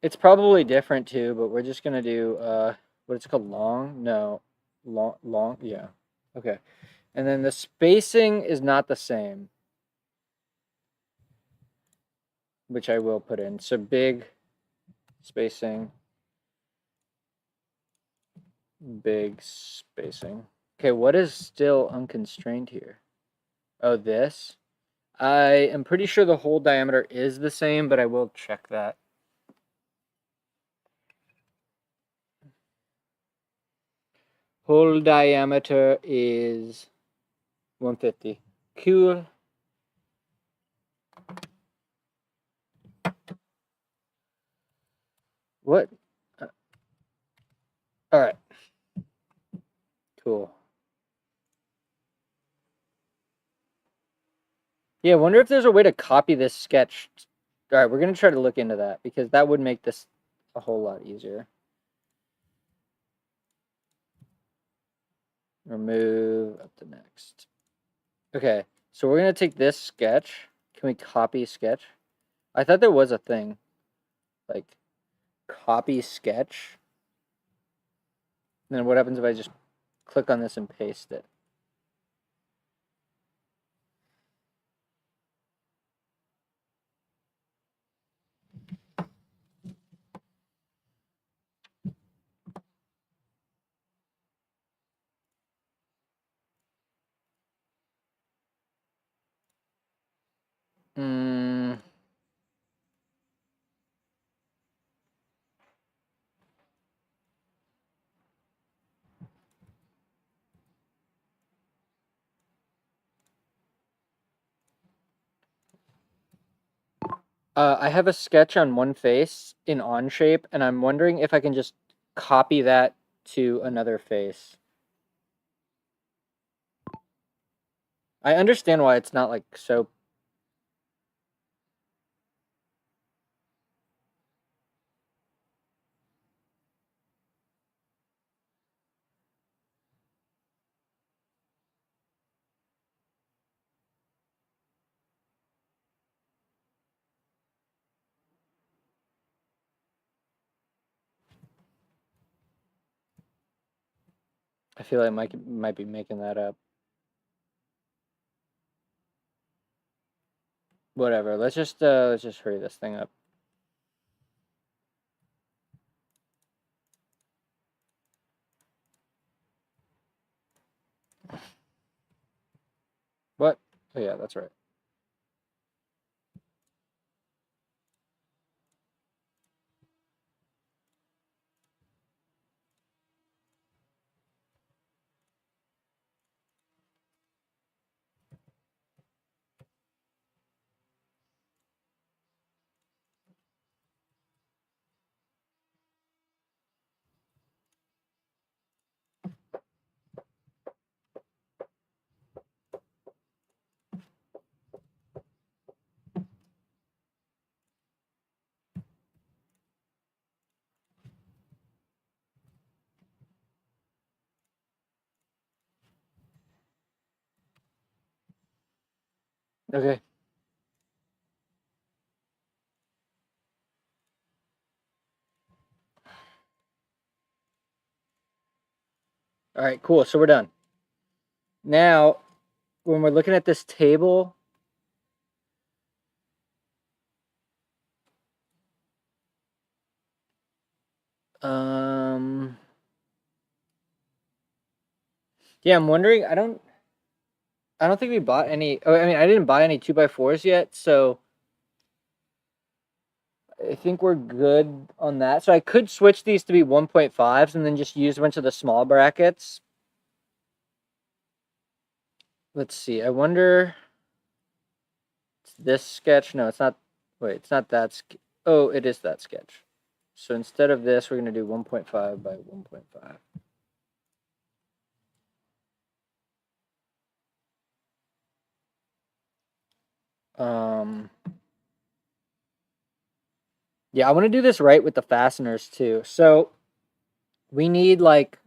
It's probably different too, but we're just gonna do what it's called, long? No, long. Yeah. Okay, and then the spacing is not the same, which I will put in. So big spacing, big spacing. Okay, what is still unconstrained here? Oh, this. I am pretty sure the hole diameter is the same, but I will check that. Hole diameter is 150. Cool. What? All right. Cool. Yeah, I wonder if there's a way to copy this sketch. All right, we're going to try to look into that because that would make this a whole lot easier. Remove up to next. Okay, so we're going to take this sketch. Can we copy sketch? I thought there was a thing like copy sketch. And then what happens if I just click on this and paste it? Hmm. I have a sketch on one face in onshape, and I'm wondering if I can just copy that to another face. I understand why it's not like so. I feel like I might be making that up. Whatever. Let's just hurry this thing up. What? Oh yeah, that's right. Okay. All right, cool. So we're done. Now, when we're looking at this table, Yeah, I'm wondering. I don't think we bought any. Oh, I mean, I didn't buy any 2x4s yet, so I think we're good on that. So I could switch these to be 1.5s and then just use a bunch of the small brackets. Let's see. I wonder. It's this sketch. No, it's not. Wait, it's not that. Oh, it is that sketch. So instead of this, we're going to do 1.5 by 1.5. Yeah, I want to do this right with the fasteners too. So we need like,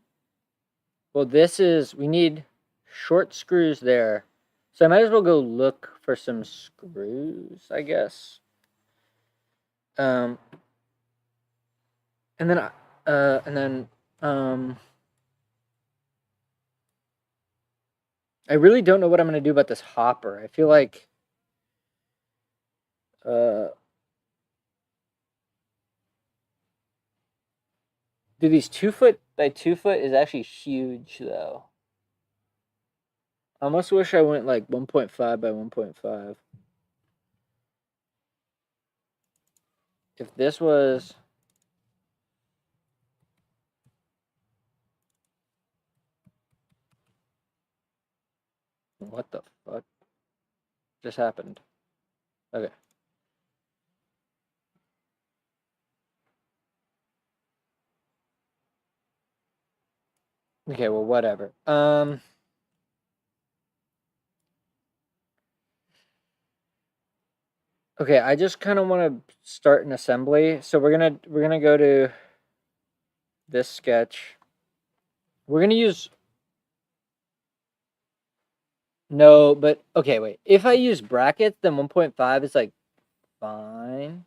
well, we need short screws there. So I might as well go look for some screws, I guess. Um, and then, and then, I really don't know what I'm going to do about this hopper. I feel like, uh, dude, these 2 foot by 2 foot is actually huge though. I almost wish I went like 1.5 by 1.5. If this was, what the fuck just happened? Okay. Okay, well, whatever. Okay, I just kind of want to start an assembly. So we're gonna go to this sketch. We're gonna use no, but okay, wait. If I use brackets, then 1.5 is like fine.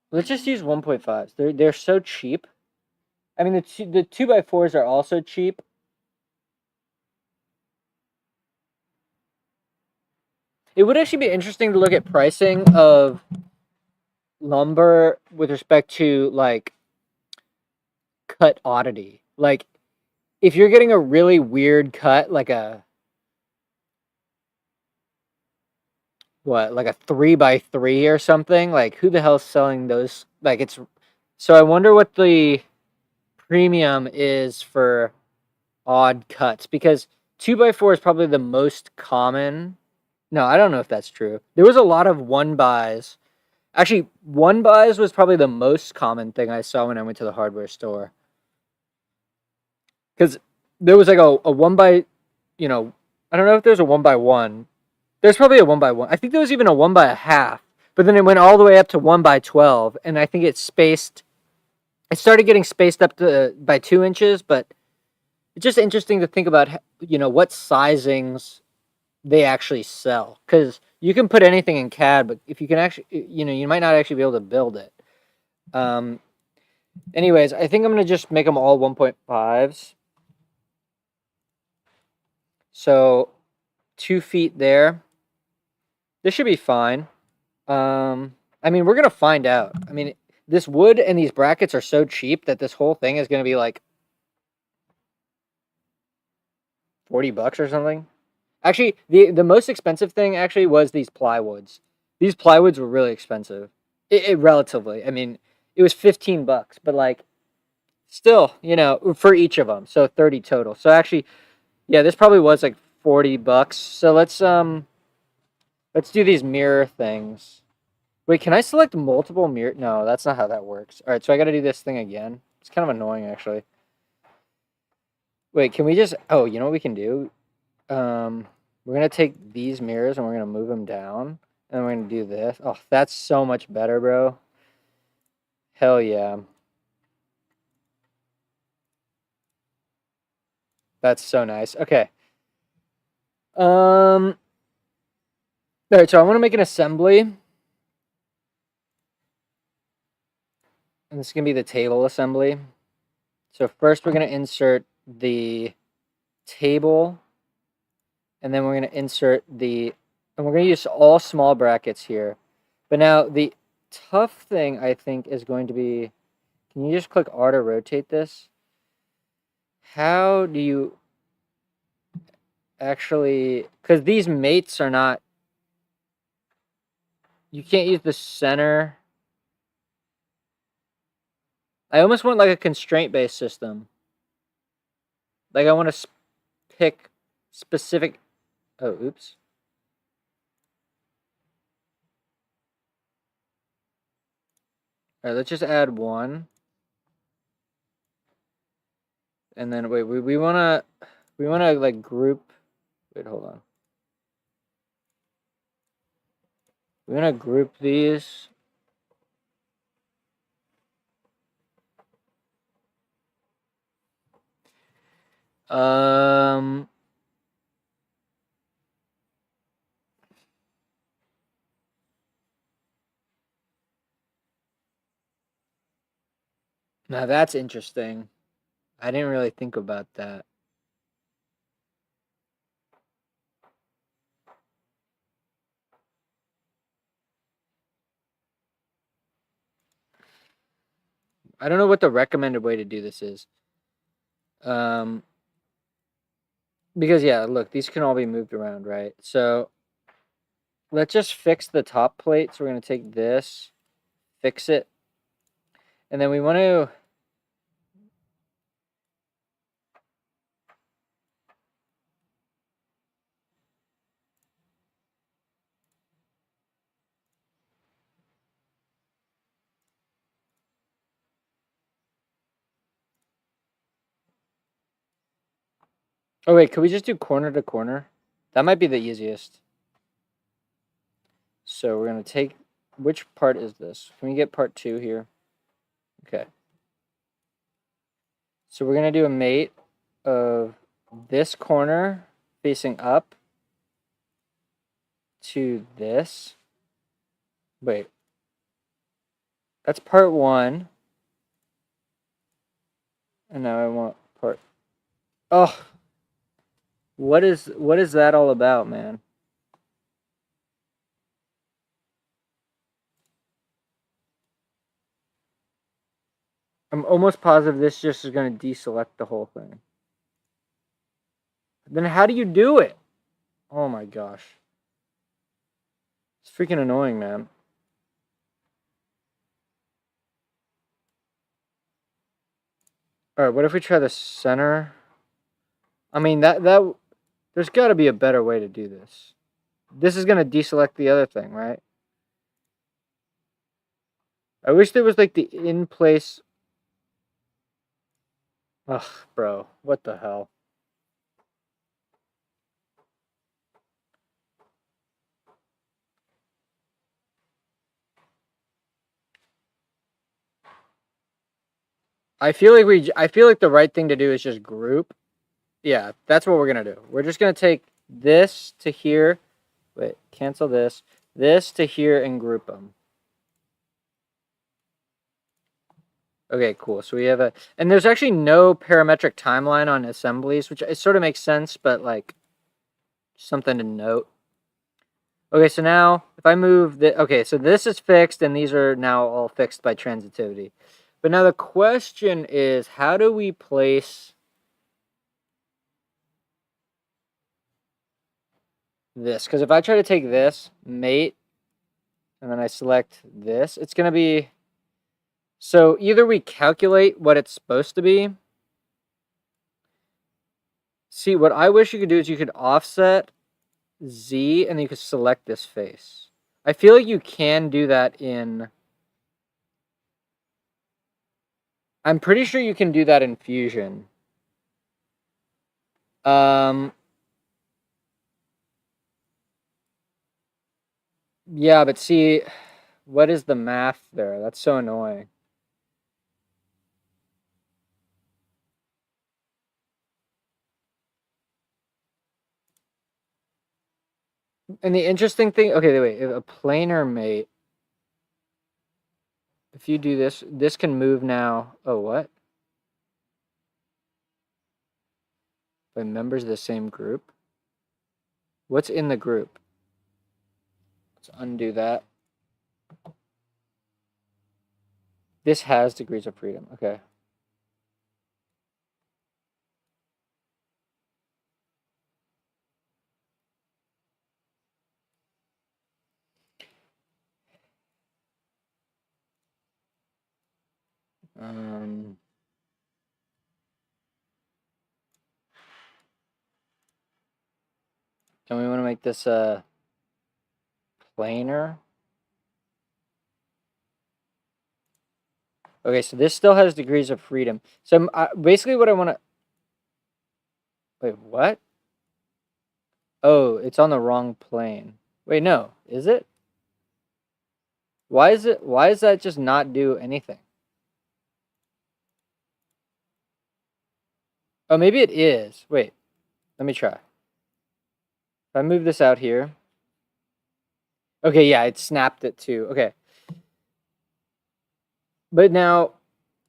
Let's just use 1.5s. They're so cheap. I mean the 2x4s are also cheap. It would actually be interesting to look at pricing of lumber with respect to like cut oddity. Like if you're getting a really weird cut, like like a 3x3 or something, like who the hell's selling those? Like it's so I wonder what the premium is for odd cuts because 2x4 is probably the most common. No, I don't know if that's true. There was a lot of 1x. Actually, 1x was probably the most common thing I saw when I went to the hardware store. Because there was like a 1x, I don't know if there's a 1x1. There's probably a 1x1. I think there was even a 1x1/2. But then it went all the way up to 1x12. And I think it started getting spaced up to by 2 inches. But it's just interesting to think about, what sizings they actually sell. Because you can put anything in CAD, but if you can actually, you might not actually be able to build it. Anyways, I think I'm going to just make them all 1.5s. So 2 feet there. This should be fine. I mean, we're going to find out. I mean, this wood and these brackets are so cheap that this whole thing is going to be like $40 or something. Actually, the most expensive thing actually was these plywoods. These plywoods were really expensive. It relatively. I mean, it was $15, but like still, for each of them. So 30 total. So actually, yeah, this probably was like $40. So let's do these mirror things. Wait, can I select multiple mirror? No, that's not how that works. All right, so I got to do this thing again. It's kind of annoying, actually. Wait, can we just... Oh, you know what we can do? We're going to take these mirrors and we're going to move them down. And we're going to do this. Oh, that's so much better, bro. Hell yeah. That's so nice. Okay. All right, so I want to make an assembly. And this is going to be the table assembly. So first we're going to insert the table and then we're going to insert and we're going to use all small brackets here. But now the tough thing, I think, is going to be, can you just click R to rotate this? How do you actually, because these mates are not, you can't use the center. I almost want like a constraint-based system. Like I want to pick specific, oh, oops. All right, let's just add one. And then wait, we wanna like group. Wait, hold on. We wanna group these. Um. Now that's interesting. I didn't really think about that. I don't know what the recommended way to do this is. Because yeah, look, these can all be moved around, right? So let's just fix the top plate. So we're gonna take this, fix it, and then we want to. Oh wait, could we just do corner to corner? That might be the easiest. So we're gonna take, which part is this? Can we get part 2 here? Okay. So we're gonna do a mate of this corner facing up to this. Wait. That's part 1. And now I want part. Oh. What is that all about, man? I'm almost positive this just is going to deselect the whole thing. Then how do you do it? Oh my gosh. It's freaking annoying, man. Alright, what if we try the center? I mean, that there's got to be a better way to do this. This is going to deselect the other thing, right? I wish there was like the in place. Ugh, bro. What the hell? I feel like the right thing to do is just group. Yeah, that's what we're going to do. We're just going to take this to here. Wait, cancel this. This to here and group them. Okay, cool. So we have and there's actually no parametric timeline on assemblies, which it sort of makes sense, but like something to note. Okay, so now if I move okay, so this is fixed and these are now all fixed by transitivity. But now the question is, how do we place this? Because if I try to take this, mate, and then I select this, it's going to be, so either we calculate what it's supposed to be. See, what I wish you could do is you could offset Z and then you could select this face. I feel like you can do that in, I'm pretty sure you can do that in Fusion. Yeah, but see, what is the math there? That's so annoying. And the interesting thing, okay, wait, a planar mate, if you do this, this can move now. Oh, what? By members of the same group? What's in the group? Let's undo that. This has degrees of freedom. Okay. And we want to make this planar. Okay, so this still has degrees of freedom. So basically what I want to... Wait, what? Oh, it's on the wrong plane. Wait, no. Is it? Why is that just not do anything? Oh, maybe it is. Wait, let me try. If I move this out here. Okay, yeah, it snapped it too. Okay. But now,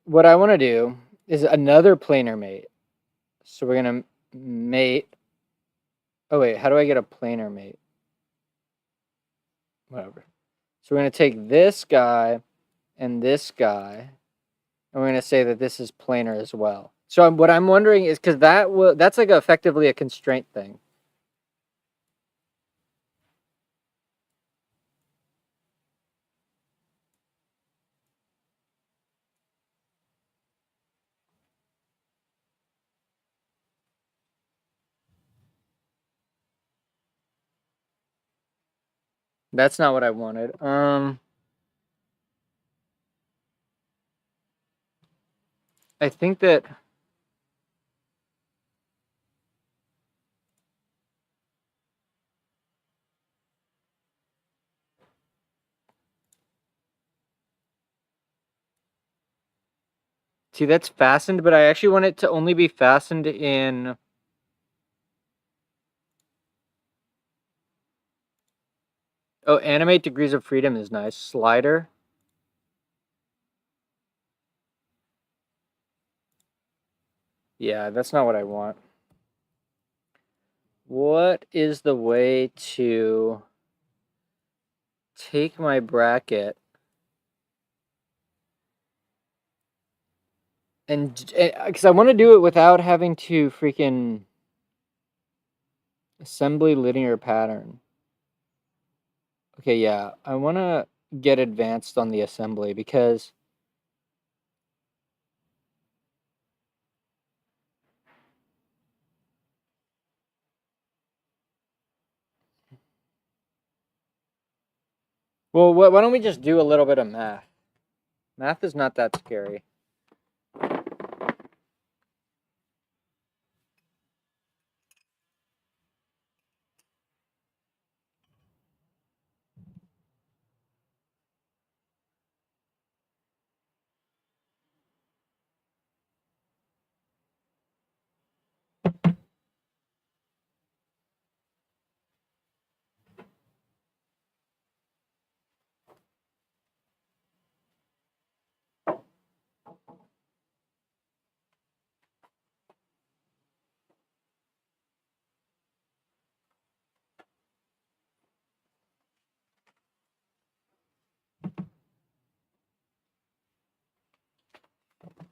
what I want to do is another planar mate. So we're going to mate. Oh, wait, how do I get a planar mate? Whatever. So we're going to take this guy and this guy, and we're going to say that this is planar as well. So what I'm wondering is, because that's like effectively a constraint thing. That's not what I wanted. I think that... See, that's fastened, but I actually want it to only be fastened in... Oh, animate degrees of freedom is nice. Slider. Yeah, that's not what I want. What is the way to take my bracket and because I want to do it without having to freaking assembly linear pattern. Okay, yeah, I want to get advanced on the assembly because well, why don't we just do a little bit of math? Math is not that scary.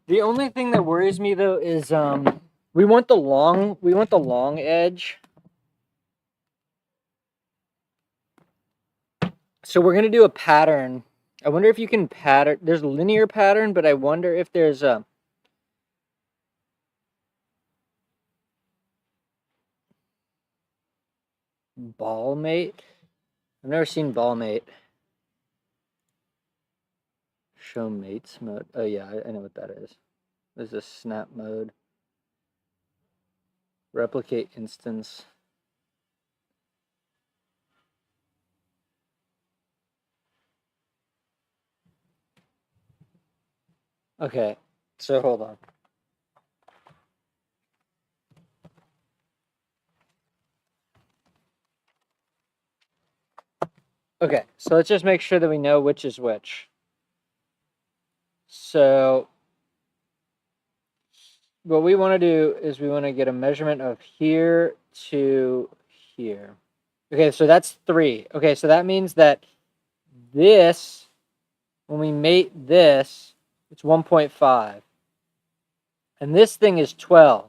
The only thing that worries me though is we want the long edge. So we're gonna do a pattern. I wonder if you can pattern. There's a linear pattern, but I wonder if there's a ball mate. I've never seen ball mate. Show mates mode. Oh yeah, I know what that is. There's a snap mode. Replicate instance. Okay, so hold on. Okay, so let's just make sure that we know which is which. So what we want to do is we want to get a measurement of here to here. Okay, so that's 3. Okay, so that means that this, when we mate this, it's 1.5. And this thing is 12.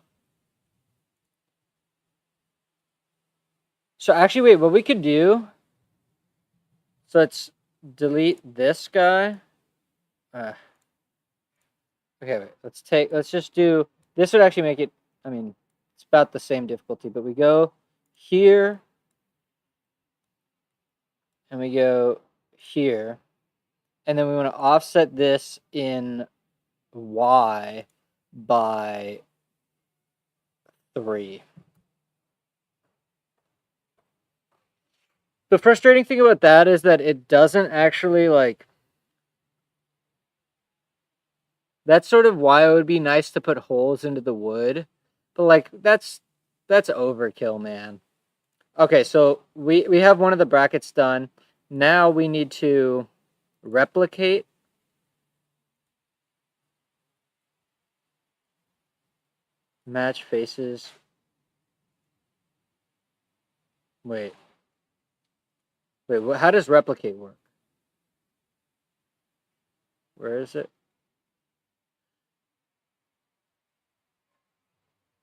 So actually, wait, what we could do, so let's delete this guy. Okay, wait, let's just do, this would actually make it, I mean, it's about the same difficulty, but we go here, and we go here, and then we want to offset this in Y by 3. The frustrating thing about that is that it doesn't actually, like, that's sort of why it would be nice to put holes into the wood, but like that's overkill, man. Okay, so we have one of the brackets done. Now we need to replicate. Match faces. Wait. Wait, how does replicate work? Where is it?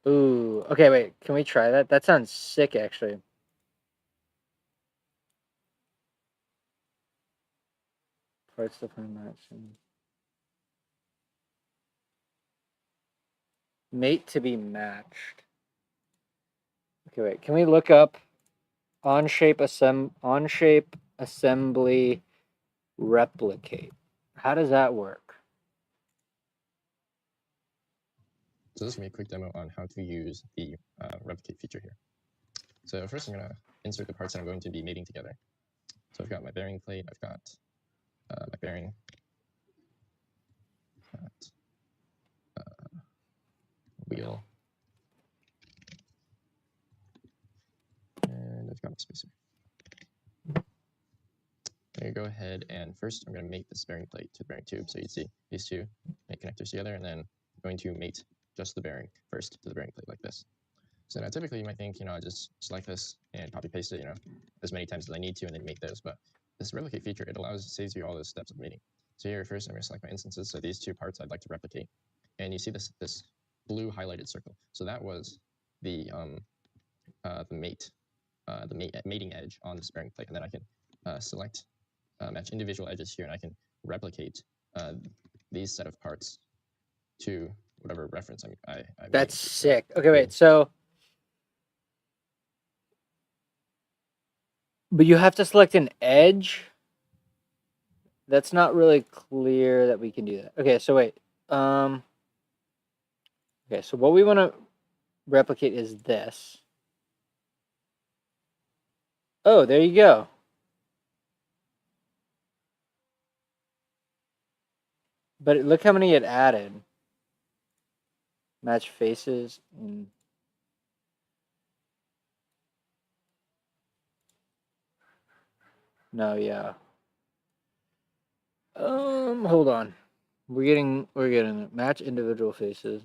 Ooh, okay, wait. Can we try that? That sounds sick, actually. Parts to find match. Mate to be matched. Okay, wait. Can we look up onshape assembly replicate? How does that work? So this is going to be a quick demo on how to use the replicate feature here. So first I'm going to insert the parts that I'm going to be mating together. So I've got my bearing plate, I've got my bearing, wheel, and I've got my spacer. I'm going to go ahead and first I'm going to mate this bearing plate to the bearing tube. So you see these two make connectors together, and then I'm going to mate just the bearing first to the bearing plate like this. So now typically you might think, I just select this and copy paste it, as many times as I need to, and then make those. But this replicate feature, it saves you all those steps of mating. So here first I'm going to select my instances. So these two parts I'd like to replicate, and you see this blue highlighted circle. So that was the mating edge on this bearing plate, and then I can select match individual edges here, and I can replicate these set of parts to whatever reference I That's sick. Okay, wait. So, but you have to select an edge. That's not really clear that we can do that. Okay, so wait. Okay, so what we want to replicate is this. Oh, there you go. But look how many it added. Match faces. No, yeah. Hold on. We're getting it. Match individual faces.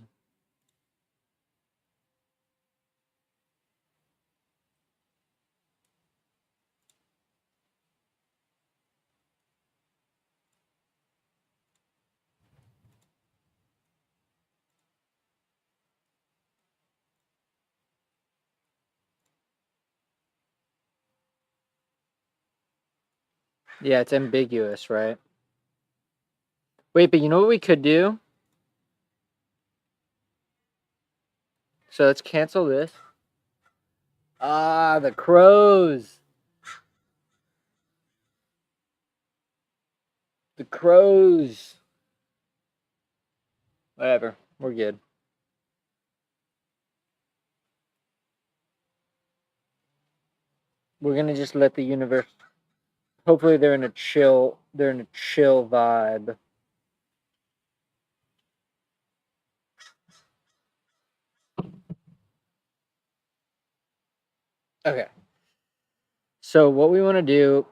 Yeah, it's ambiguous, right? Wait, but you know what we could do? So let's cancel this. Ah, the crows. The crows. Whatever. We're good. We're gonna just let the universe. Hopefully they're in a chill vibe. Okay. So what we want to do.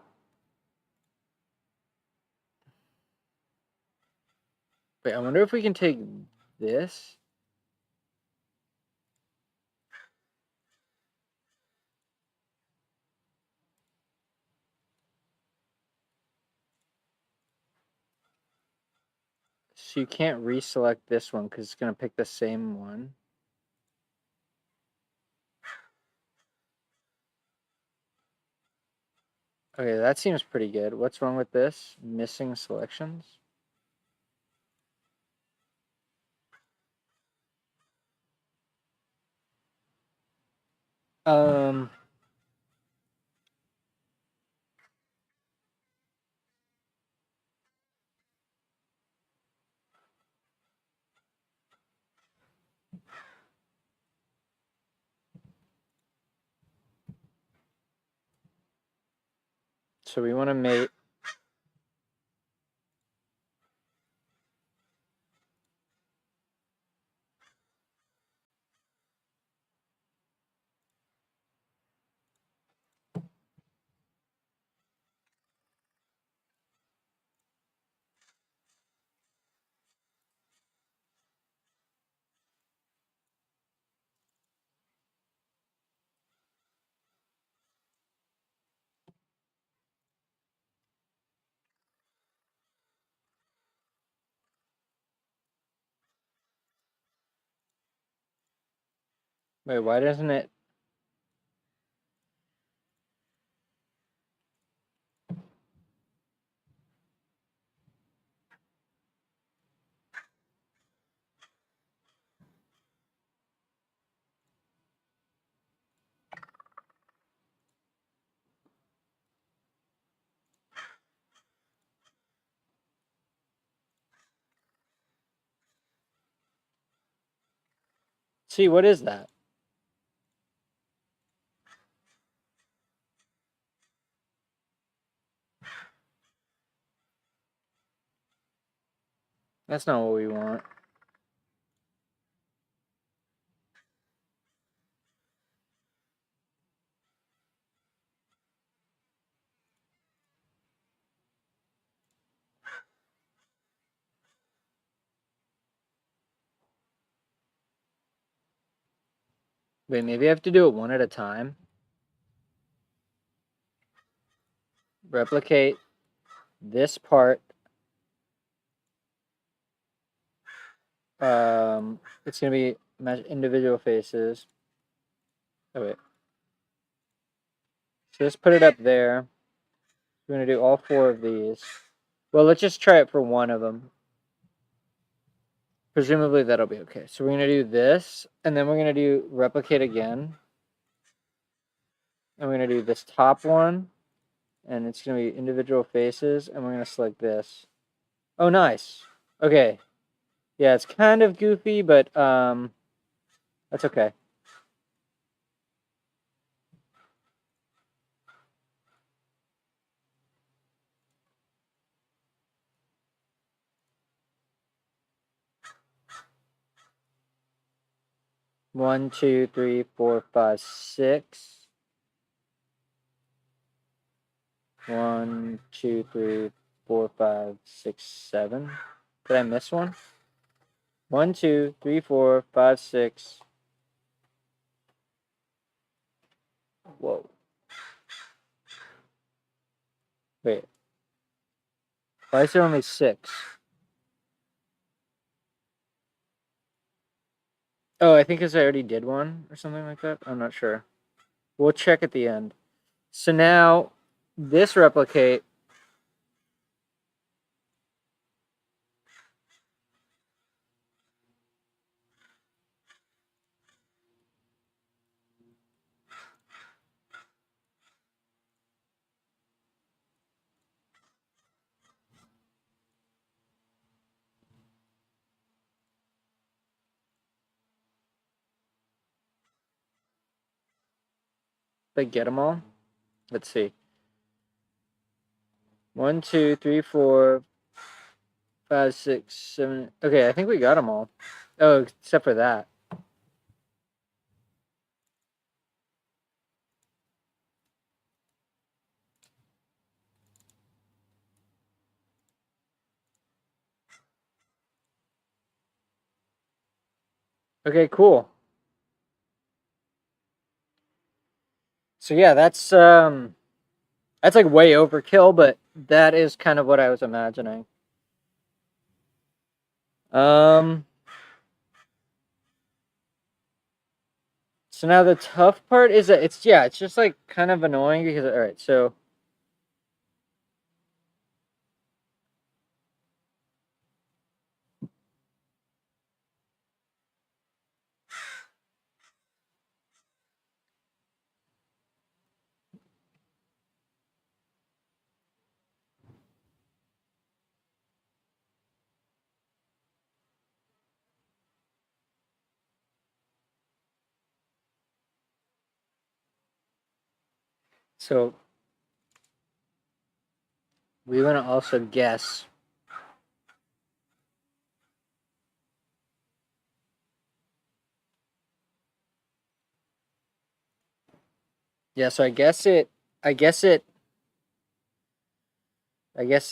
Wait, I wonder if we can take this. So you can't reselect this one because it's going to pick the same one. Okay, that seems pretty good. What's wrong with this? Missing selections? Um, so we want to make wait, why doesn't it? See, what is that? That's not what we want. Wait, maybe I have to do it one at a time. Replicate this part. It's gonna be individual faces. Oh wait. So just put it up there. We're gonna do all 4 of these. Well, let's just try it for one of them. Presumably that'll be okay. So we're gonna do this, and then we're gonna do replicate again. And we're gonna do this top one, and it's gonna be individual faces, and we're gonna select this. Oh, nice. Okay. Yeah, it's kind of goofy, but that's okay. One, two, three, four, five, six. 1, 2, 3, 4, 5, 6, 7. Did I miss one? 1, 2, 3, 4, 5, 6. Whoa. Wait. Why is there only 6? Oh, I think because I already did one or something like that. I'm not sure. We'll check at the end. So now, this replicate. Did I get them all? Let's see. 1, 2, 3, 4, 5, 6, 7. Okay, I think we got them all. Oh, except for that. Okay, cool. So yeah, that's like way overkill, but that is kind of what I was imagining. So now the tough part is that it's just like kind of annoying because all right, so so we want to also guess. Yeah, so I guess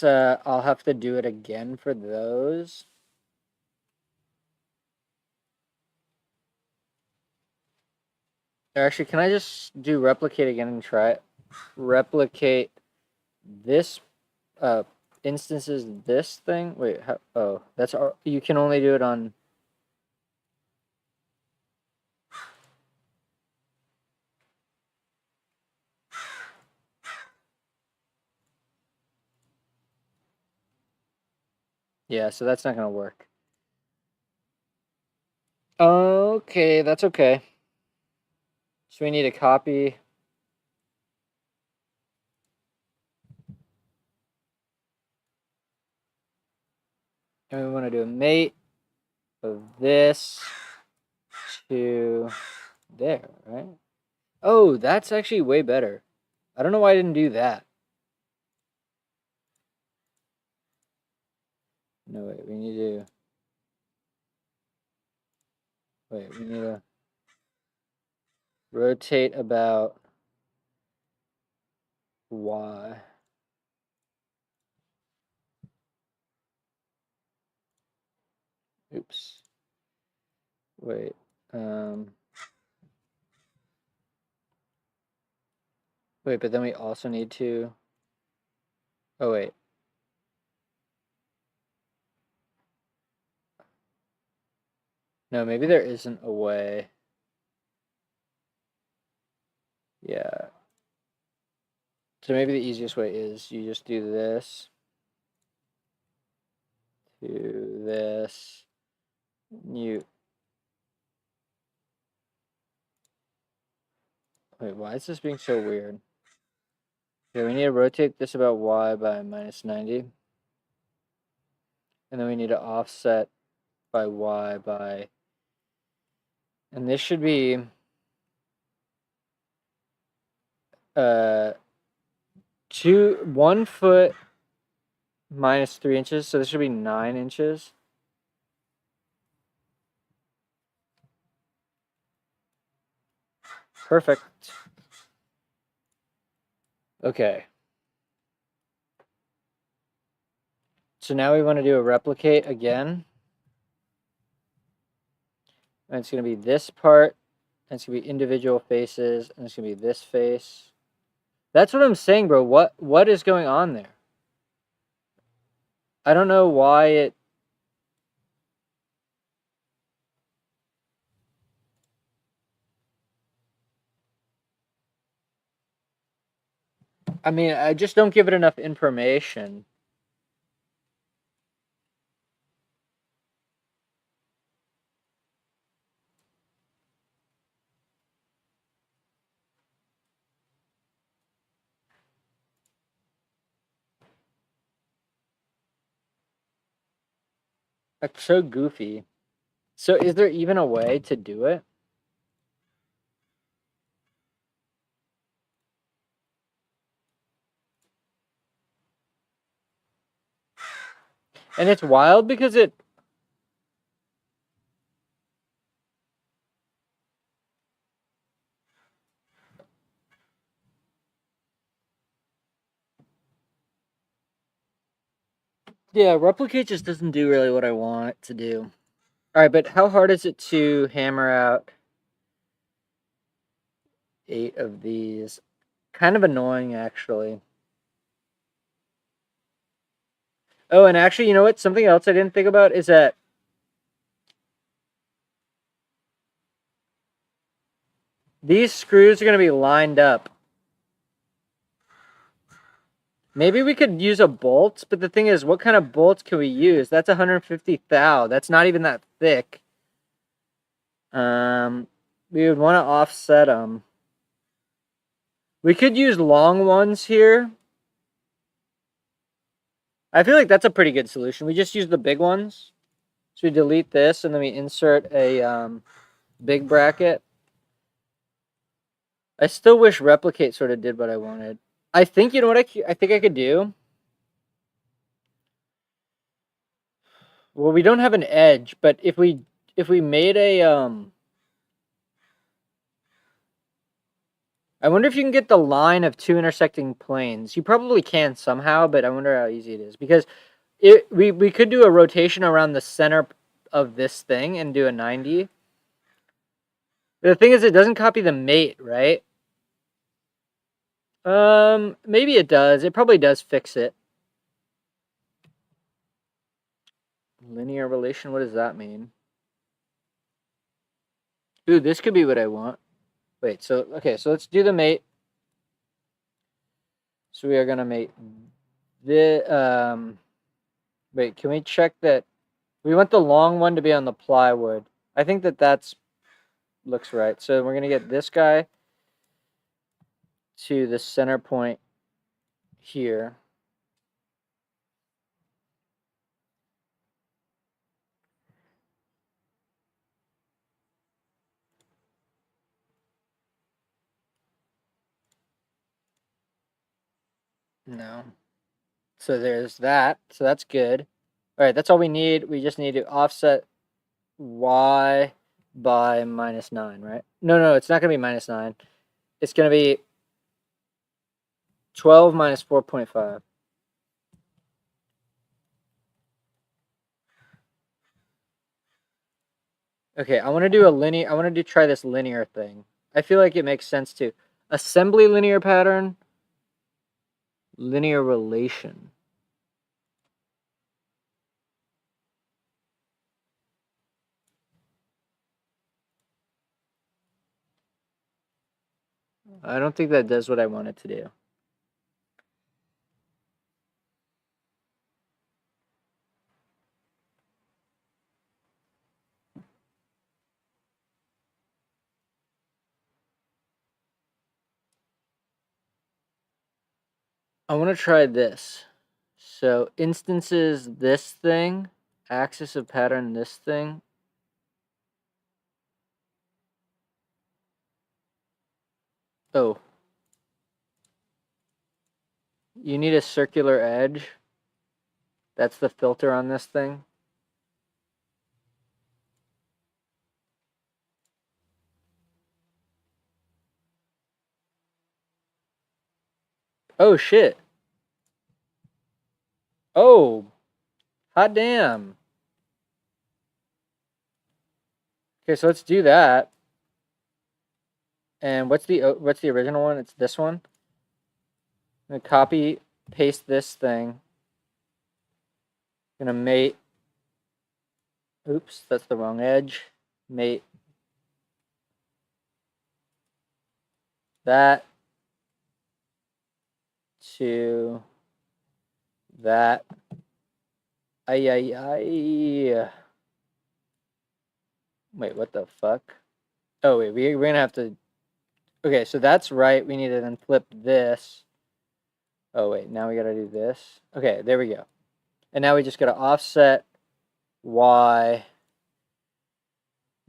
I'll have to do it again for those. Or actually, can I just do replicate again and try it? Replicate this instances this thing. Wait, oh, you can only do it on. Yeah, so that's not gonna work. Okay, that's okay. So we need a copy. And we want to do a mate of this to there, right? Oh, that's actually way better. I don't know why I didn't do that. No, wait, we need to. Wait, we need to rotate about Y. Oops. Wait. Wait, but then we also need to. Oh, wait. No, maybe there isn't a way. Yeah. So maybe the easiest way is you just do this to this. You. Wait, why is this being so weird? Okay, we need to rotate this about Y by -90. And then we need to offset by Y by. And this should be 1 foot minus 3 inches, so this should be 9 inches. Perfect. Okay. So now we want to do a replicate again. And it's going to be this part, and it's going to be individual faces, and it's going to be this face. That's what I'm saying, bro. What is going on there? I don't know why it. I mean, I just don't give it enough information. That's so goofy. So is there even a way to do it? And it's wild because it. Yeah, replicate just doesn't do really what I want it to do. All right, but how hard is it to hammer out 8 of these? Kind of annoying, actually. Oh, and actually, you know what? Something else I didn't think about is that These screws are going to be lined up. Maybe we could use a bolt, but the thing is, what kind of bolts can we use? That's 150 thou. That's not even that thick. We would want to offset them. We could use long ones here. I feel like that's a pretty good solution. We just use the big ones. So we delete this, and then we insert a big bracket. I still wish Replicate sort of did what I wanted. I think, you know what I think I could do? Well, we don't have an edge, but if we made a I wonder if you can get the line of two intersecting planes. You probably can somehow, but I wonder how easy it is. Because we could do a rotation around the center of this thing and do a 90. The thing is, it doesn't copy the mate, right? Maybe it does. It probably does fix it. Linear relation, what does that mean? Ooh, this could be what I want. Wait, so, okay, so let's do the mate. So we are going to mate the, wait, can we check that? We want the long one to be on the plywood. I think that's looks right. So we're going to get this guy to the center point here. No. So there's that. So that's good. All right, that's all we need. We just need to offset y by -9, right? No, it's not going to be -9. It's going to be 12 minus 4.5. Okay, I want to do a linear. I want to try this linear thing. I feel like it makes sense to assembly linear pattern, linear relation. I don't think that does what I want it to do. I want to try this. So instances this thing, axis of pattern this thing. Oh. You need a circular edge. That's the filter on this thing. Oh, shit. Oh, hot damn. Okay, so let's do that. And what's the original one? It's this one. I'm gonna copy, paste this thing. Gonna mate. Oops, that's the wrong edge. Mate that to that. Ay. Wait, what the fuck? Oh, wait, we're gonna have to... Okay, so that's right. We need to then flip this. Oh, wait, now we gotta do this. Okay, there we go. And now we just gotta offset y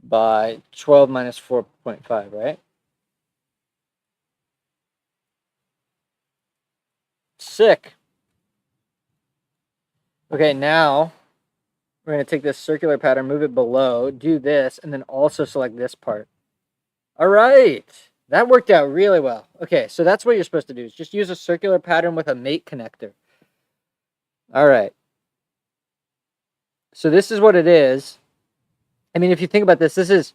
by 12 minus 4.5, right? Sick. Okay, now we're going to take this circular pattern, move it below, do this, and then also select this part. All right. That worked out really well. Okay, so that's what you're supposed to do, is just use a circular pattern with a mate connector. All right. So this is what it is. I mean, if you think about this, this is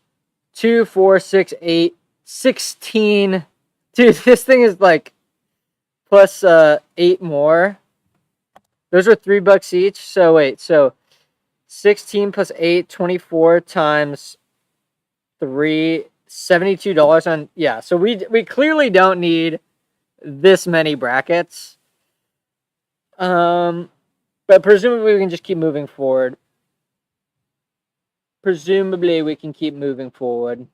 2, 4, 6, 8, 16. Dude, this thing is like plus 8 more. Those are $3 each. So wait, so 16 plus 8, 24 times 3, $72 on, yeah. So we clearly don't need this many brackets. But presumably we can just keep moving forward. Presumably we can keep moving forward.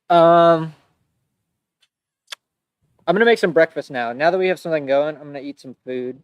I'm gonna make some breakfast now. Now that we have something going, I'm gonna eat some food.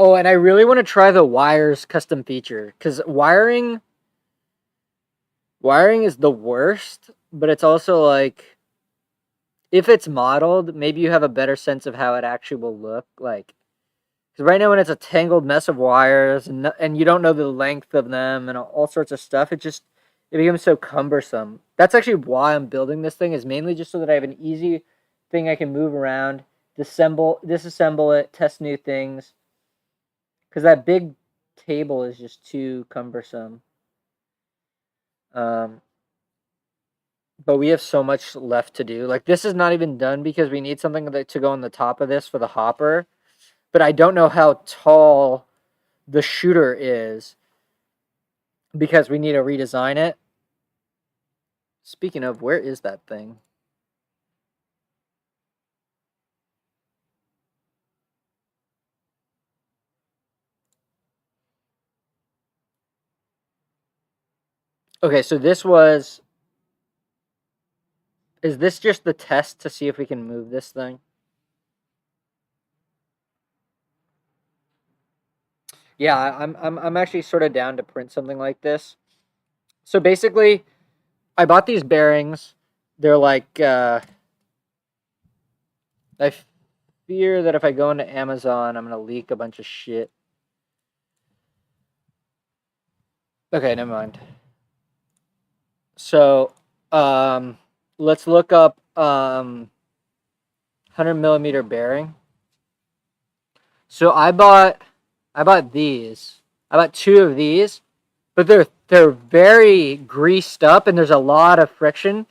Oh, and I really want to try the wires custom feature because wiring is the worst, but it's also like if it's modeled, maybe you have a better sense of how it actually will look like. Because right now, when it's a tangled mess of wires and you don't know the length of them and all sorts of stuff, it becomes so cumbersome. That's actually why I'm building this thing, is mainly just so that I have an easy thing I can move around, disassemble it, test new things. Because that big table is just too cumbersome. But we have so much left to do. Like, this is not even done because we need something to go on the top of this for the hopper. But I don't know how tall the shooter is because we need to redesign it. Speaking of, where is that thing? Okay, so is this just the test to see if we can move this thing? Yeah, I'm actually sort of down to print something like this. So basically, I bought these bearings. They're like I fear that if I go into Amazon, I'm gonna leak a bunch of shit. Okay, never mind. So, let's look up 100mm bearing. So I bought these. I bought 2 of these, but they're very greased up and there's a lot of friction.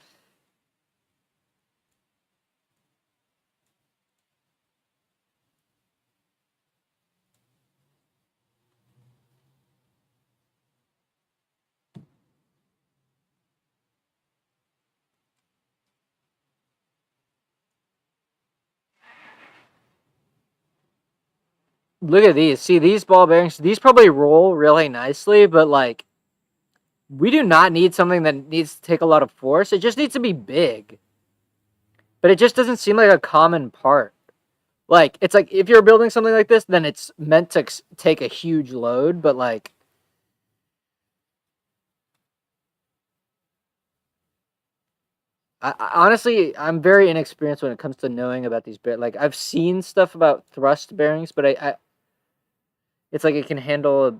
Look at these. See, these ball bearings, these probably roll really nicely, but like we do not need something that needs to take a lot of force. It just needs to be big. But it just doesn't seem like a common part. Like, it's like if you're building something like this, then it's meant to take a huge load, but like honestly, I'm very inexperienced when it comes to knowing about these bearings. Like, I've seen stuff about thrust bearings, but it's like it can handle a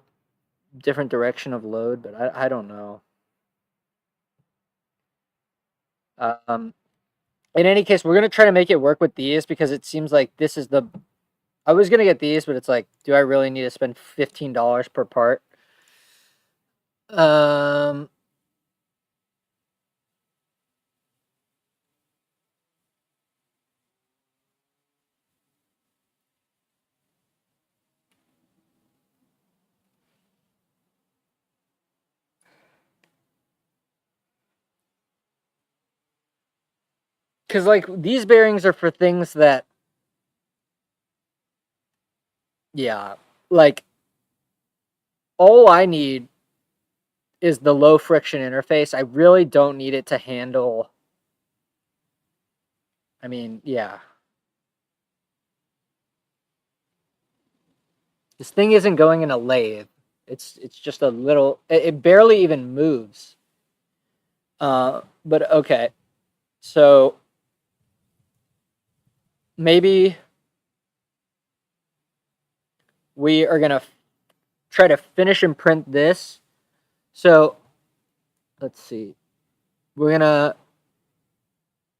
different direction of load, but I don't know. Um, in any case, we're gonna try to make it work with these because it seems like this is the. I was gonna get these, but it's like, do I really need to spend $15 per part? Um, because like these bearings are for things that, yeah, like all I need is the low friction interface. I really don't need it to handle. I mean, yeah. This thing isn't going in a lathe. It's just a little. It barely even moves. But okay. So maybe we are gonna try to finish and print this. So let's see. We're gonna.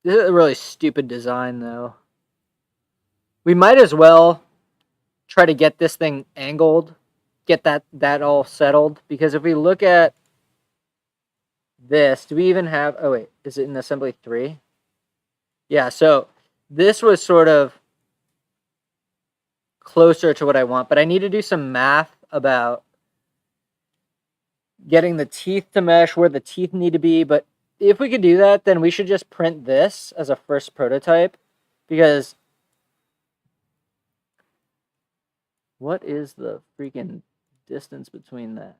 This is a really stupid design, though. We might as well try to get this thing angled, get that all settled. Because if we look at this, do we even have? Oh wait, is it in assembly 3? Yeah. So this was sort of closer to what I want, but I need to do some math about getting the teeth to mesh where the teeth need to be. But if we could do that, then we should just print this as a first prototype, because what is the freaking distance between that?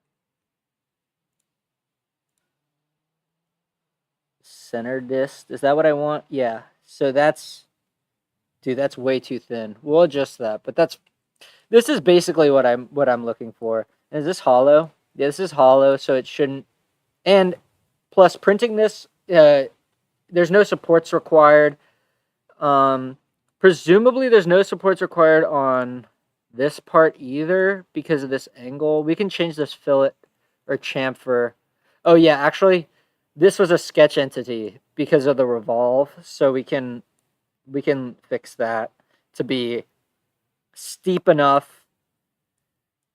Center dist, is that what I want? Yeah. So that's, dude, that's way too thin. We'll adjust that, but this is basically what I'm looking for. Is this hollow? Yeah, this is hollow, so it shouldn't. And plus, printing this, there's no supports required. Presumably, there's no supports required on this part either because of this angle. We can change this fillet or chamfer. Oh yeah, actually, this was a sketch entity because of the revolve, so we can fix that to be steep enough.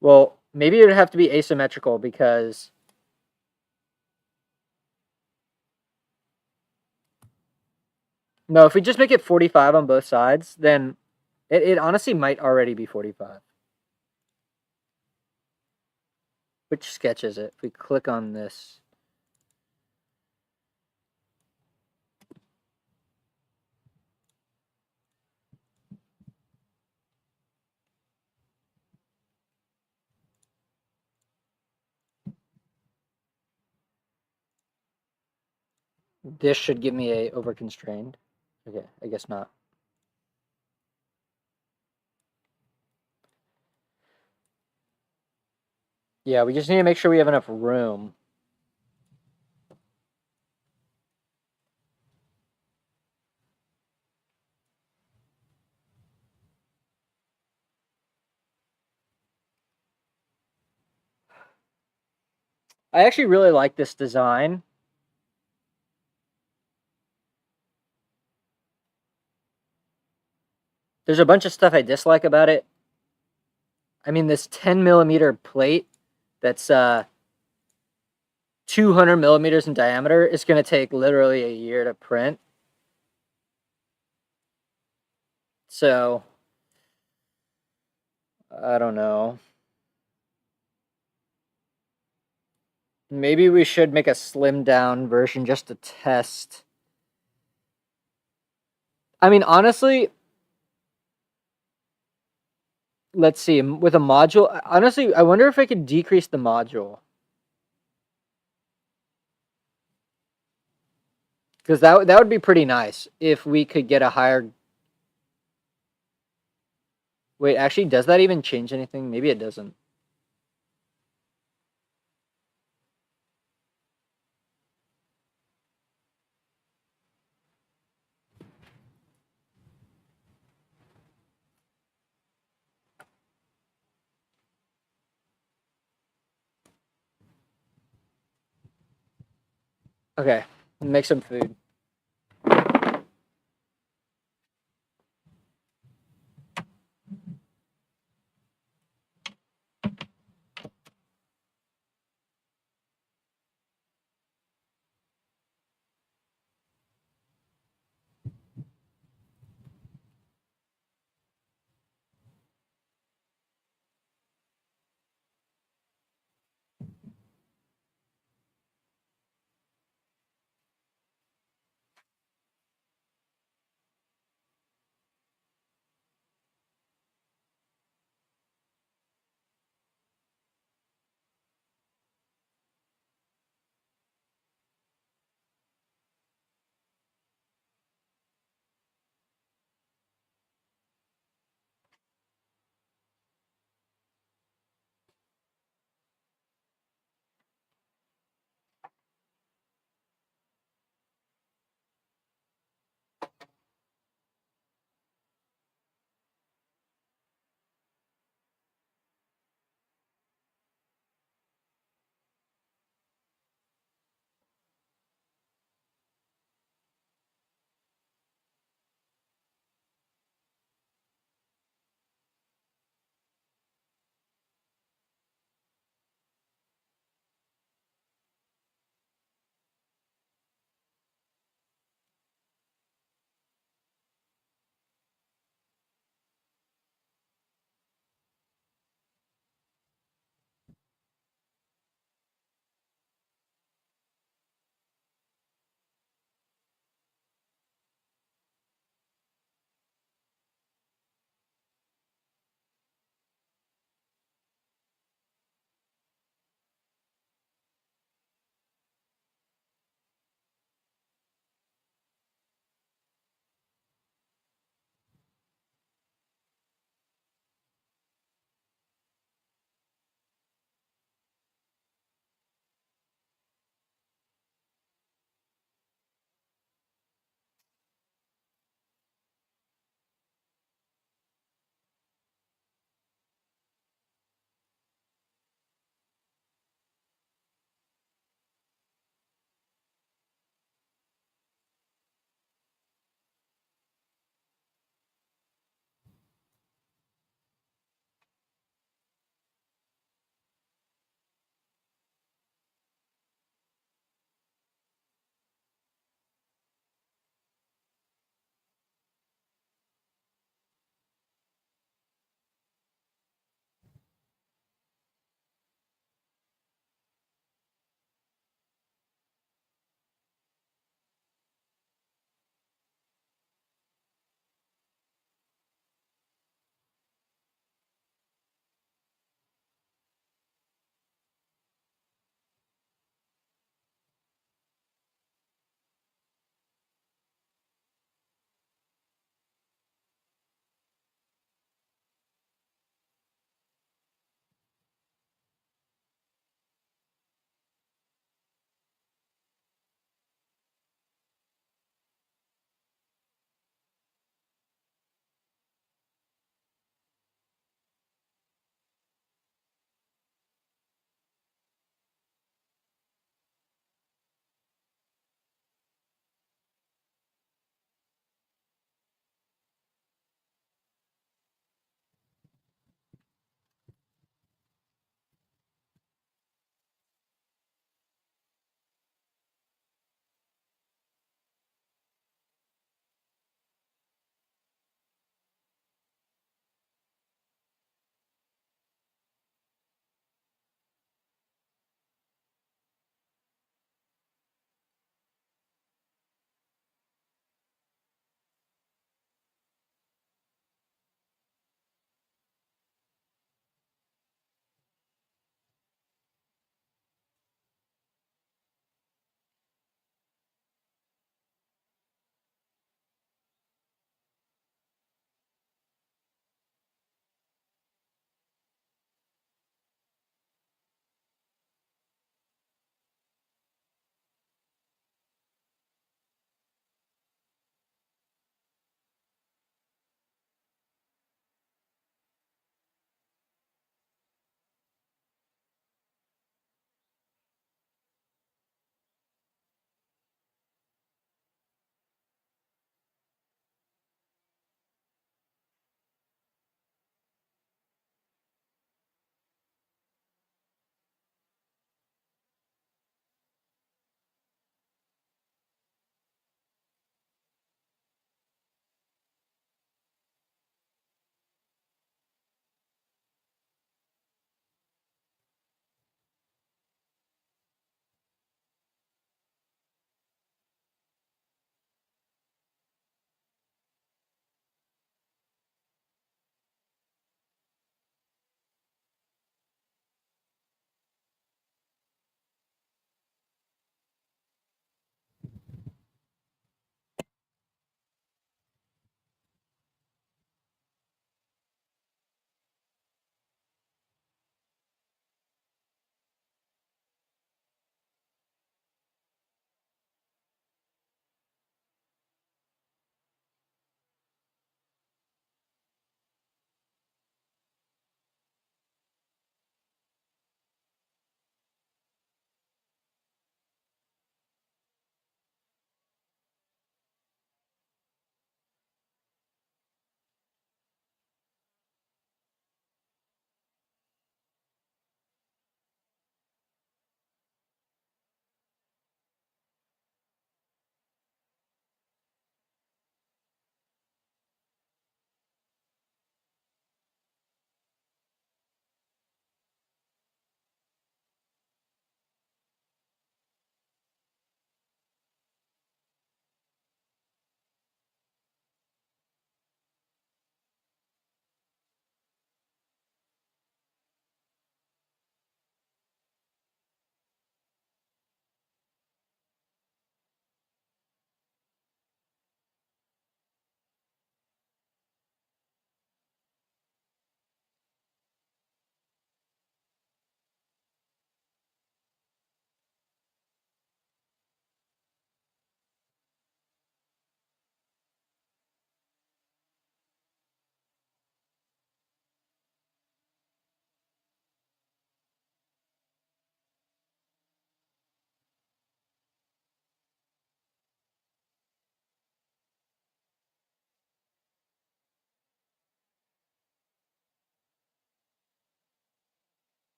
Well, maybe it would have to be asymmetrical because no, if we just make it 45 on both sides, then it honestly might already be 45. Which sketch is it? If we click on this. This should give me a overconstrained. Okay, I guess not. Yeah, we just need to make sure we have enough room. I actually really like this design. There's a bunch of stuff I dislike about it. I mean, this 10 millimeter plate that's 200 millimeters in diameter is going to take literally a year to print. So, I don't know. Maybe we should make a slimmed down version just to test. I mean, honestly, let's see. With a module, honestly, I wonder if I could decrease the module. Because that would be pretty nice if we could get a higher. Wait, actually, does that even change anything? Maybe it doesn't. Okay, make some food.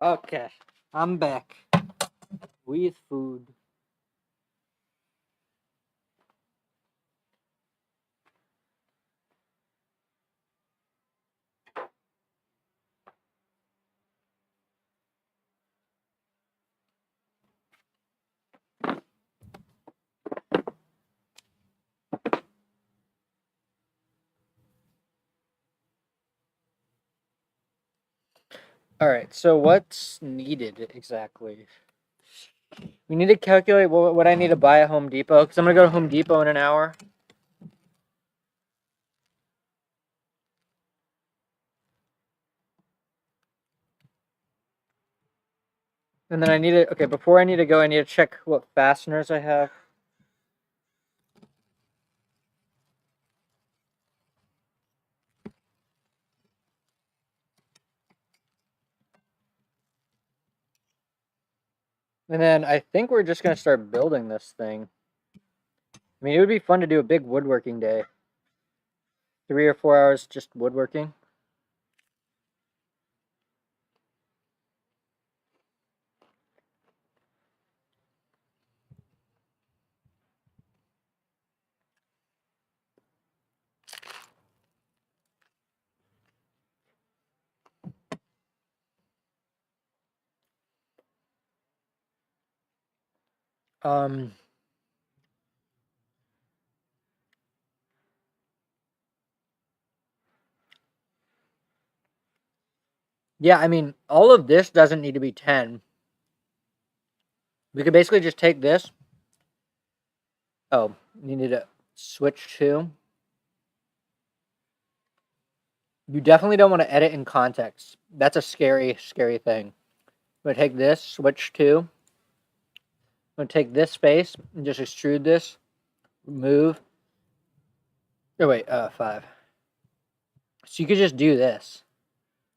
Okay, I'm back with food. All right, so what's needed exactly? We need to calculate what I need to buy at Home Depot, because I'm going to go to Home Depot in an hour. And then I need to, okay, before I need to go, I need to check what fasteners I have. And then I think we're just going to start building this thing. I mean, it would be fun to do a big woodworking day. 3 or 4 hours just woodworking. Um, yeah, I mean, all of this doesn't need to be 10. We could basically just take this. Oh, you need to switch to. You definitely don't want to edit in context. That's a scary, scary thing. I'm going to take this, switch to. I'm going to take this space and just extrude this. Move. Oh, wait, 5. So you could just do this,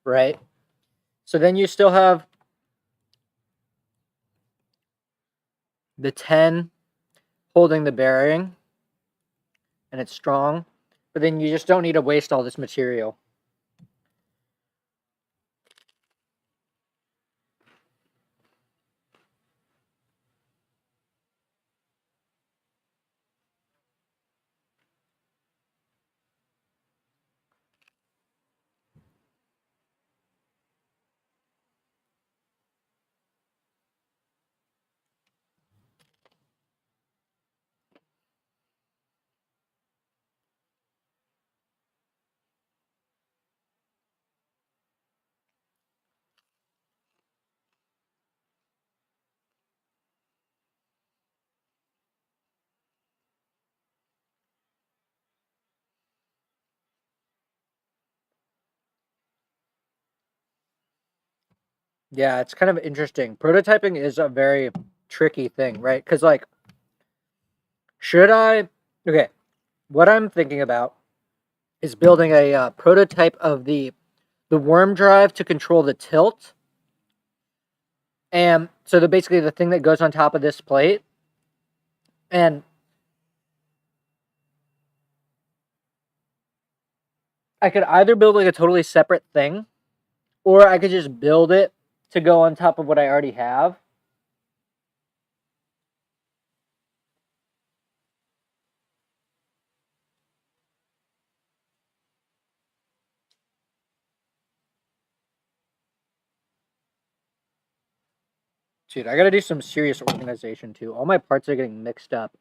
right? So then you still have the 10 holding the bearing, and it's strong. But then you just don't need to waste all this material. Yeah, it's kind of interesting. Prototyping is a very tricky thing, right? Because, like, should I... Okay, what I'm thinking about is building a prototype of the worm drive to control the tilt. And so basically the thing that goes on top of this plate. And I could either build like a totally separate thing, or I could just build it to go on top of what I already have. Dude, I gotta do some serious organization too. All my parts are getting mixed up.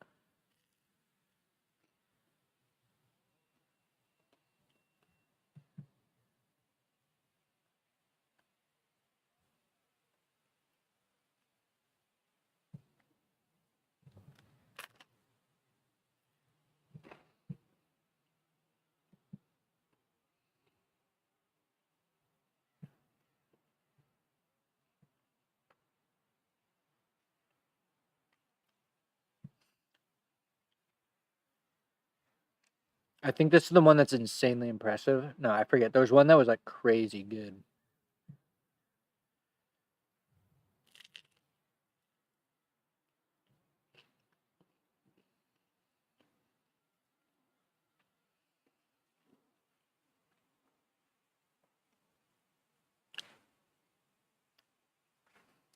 I think this is the one that's insanely impressive. No, I forget. There was one that was like crazy good.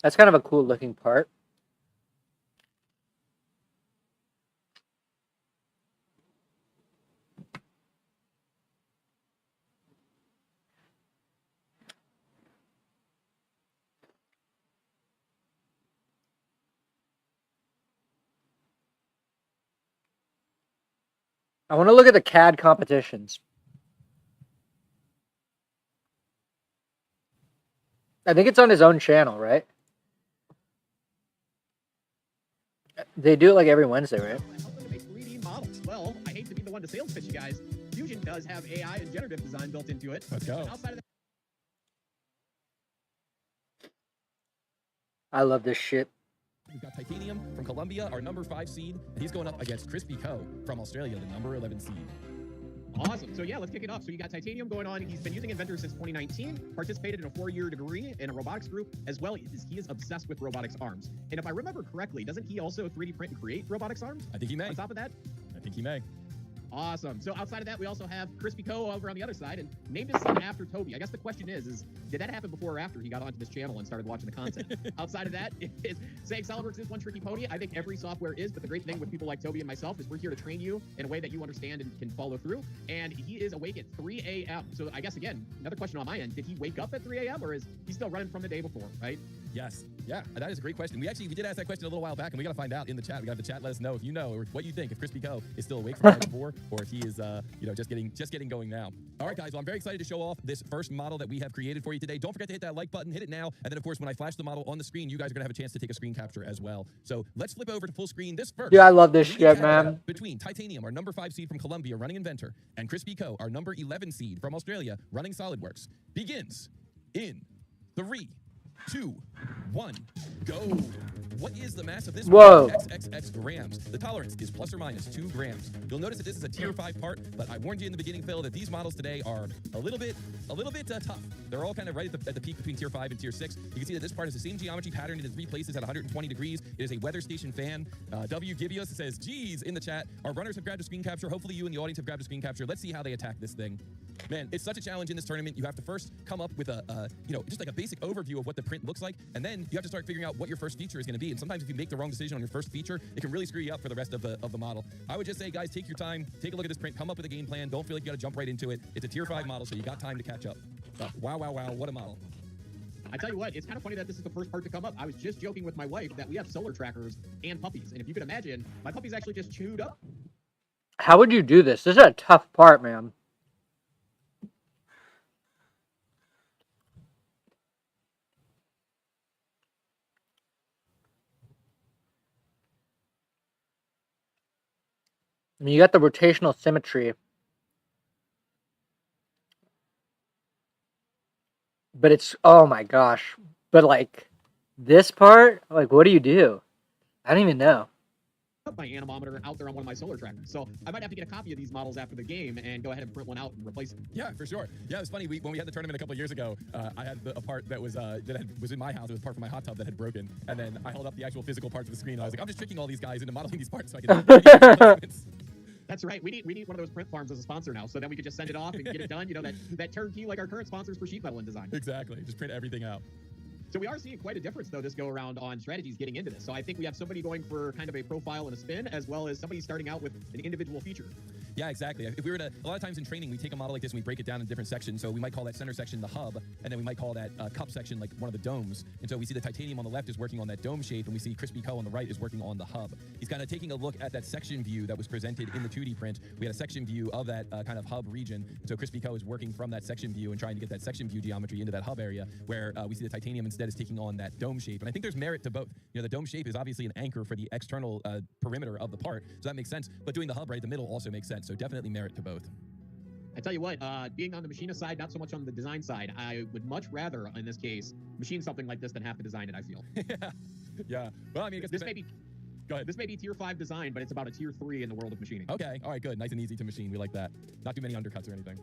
That's kind of a cool looking part. I want to look at the CAD competitions. I think it's on his own channel, right? They do it like every Wednesday, right? Help them to make 3D models. Well, I hate to be the one to sales pitch you guys. Fusion does have AI and generative design built into it. Let's go. And outside of that, I love this shit. We've got Titanium from Colombia, our number 5 seed. And he's going up against Crispy Co from Australia, the number 11 seed. awesome. So yeah, let's kick it off. So you got Titanium going on. He's been using Inventor since 2019, participated in a 4-year degree in a robotics group, as well as he is obsessed with robotics arms. And if I remember correctly, doesn't he also 3D print and create robotics arms? I think he may. On top of that? I think he may. Awesome. So outside of that, we also have Crispy Co over on the other side and named his son after Toby. I guess the question is did that happen before or after he got onto this channel and started watching the content? Outside of that, is saying SolidWorks is one tricky pony. I think every software is, but the great thing with people like Toby and myself is we're here to train you in a way that you understand and can follow through. And he is awake at 3 a.m. So I guess, again, another question on my end. Did he wake up at 3 a.m. or is he still running from the day before, right? Yes. Yeah, that is a great question. We did ask that question a little while back, and we got to find out in the chat. We got to have the chat let us know if you know or what you think, if Crispy Co is still awake from the night before, or if he is, just getting going now. All right, guys. Well, I'm very excited to show off this first model that we have created for you today. Don't forget to hit that like button, hit it now, and then of course when I flash the model on the screen, you guys are gonna have a chance to take a screen capture as well. So let's flip over to full screen. This first. Dude, I love this 3D shit, camera man. Between Titanium, our number 5 seed from Colombia, running Inventor, and Crispy Co, our number 11 seed from Australia, running SolidWorks, begins in 3, 2, 1, go. What is the mass of this? Whoa. XXX grams. The tolerance is plus or minus 2 grams. You'll notice that this is a tier 5 part, but I warned you in the beginning, Phil, that these models today are a little bit tough. They're all kind of right at the peak between tier 5 and tier 6. You can see that this part is the same geometry pattern in 3 places at 120 degrees. It is a weather station fan. W. Gibios says, geez, in the chat. Our runners have grabbed a screen capture. Hopefully you and the audience have grabbed a screen capture. Let's see how they attack this thing. Man, it's such a challenge in this tournament. You have to first come up with just like a basic overview of what the print looks like, and then you have to start figuring out what your first feature is going to be. And sometimes if you make the wrong decision on your first feature, it can really screw you up for the rest of the model. I would just say, guys, take your time, take a look at this print, come up with a game plan. Don't feel like you got to jump right into it. It's a tier 5 model, so you got time to catch up. But wow, what a model. I tell you what, it's kind of funny that this is the first part to come up. I was just joking with my wife that we have solar trackers and puppies. And if you can imagine, my puppy's actually just chewed up. How would you do this? This is a tough part, man. I mean, you got the rotational symmetry. But it's, oh my gosh. But like, this part, like, what do you do? I don't even know. My anemometer out there on one of my solar trackers. So I might have to get a copy of these models after the game and go ahead and print one out and replace it. Yeah, for sure. Yeah, it was funny. When we had the tournament a couple of years ago, I had a part that was was in my house. It was a part from my hot tub that had broken, and then I held up the actual physical parts of the screen. And I was like, I'm just tricking all these guys into modeling these parts so I can. That's right. We need one of those print farms as a sponsor now, so then we could just send it off and get it done. You know, that turnkey like our current sponsors for sheet metal and design. Exactly. Just print everything out. So we are seeing quite a difference, though, this go-around on strategies getting into this. So I think we have somebody going for kind of a profile and a spin, as well as somebody starting out with an individual feature. Yeah, exactly. If we were to, a lot of times in training, we take a model like this and we break it down in different sections. So we might call that center section the hub, and then we might call that cup section like one of the domes. And so we see the Titanium on the left is working on that dome shape, and we see Crispy Co on the right is working on the hub. He's kind of taking a look at that section view that was presented in the 2D print. We had a section view of that kind of hub region. So Crispy Co is working from that section view and trying to get that section view geometry into that hub area, where we see the Titanium instead is taking on that dome shape. And I think there's merit to both. You know, the dome shape is obviously an anchor for the external perimeter of the part, so that makes sense. But doing the hub right in the middle also makes sense. So definitely merit to both. I tell you what, being on the machinist side, not so much on the design side, I would much rather, in this case, machine something like this than have to design it, I feel. Yeah. Well, I mean, I guess this may be... Go ahead. This may be tier 5 design, but it's about a tier 3 in the world of machining. Okay. All right, good. Nice and easy to machine. We like that. Not too many undercuts or anything.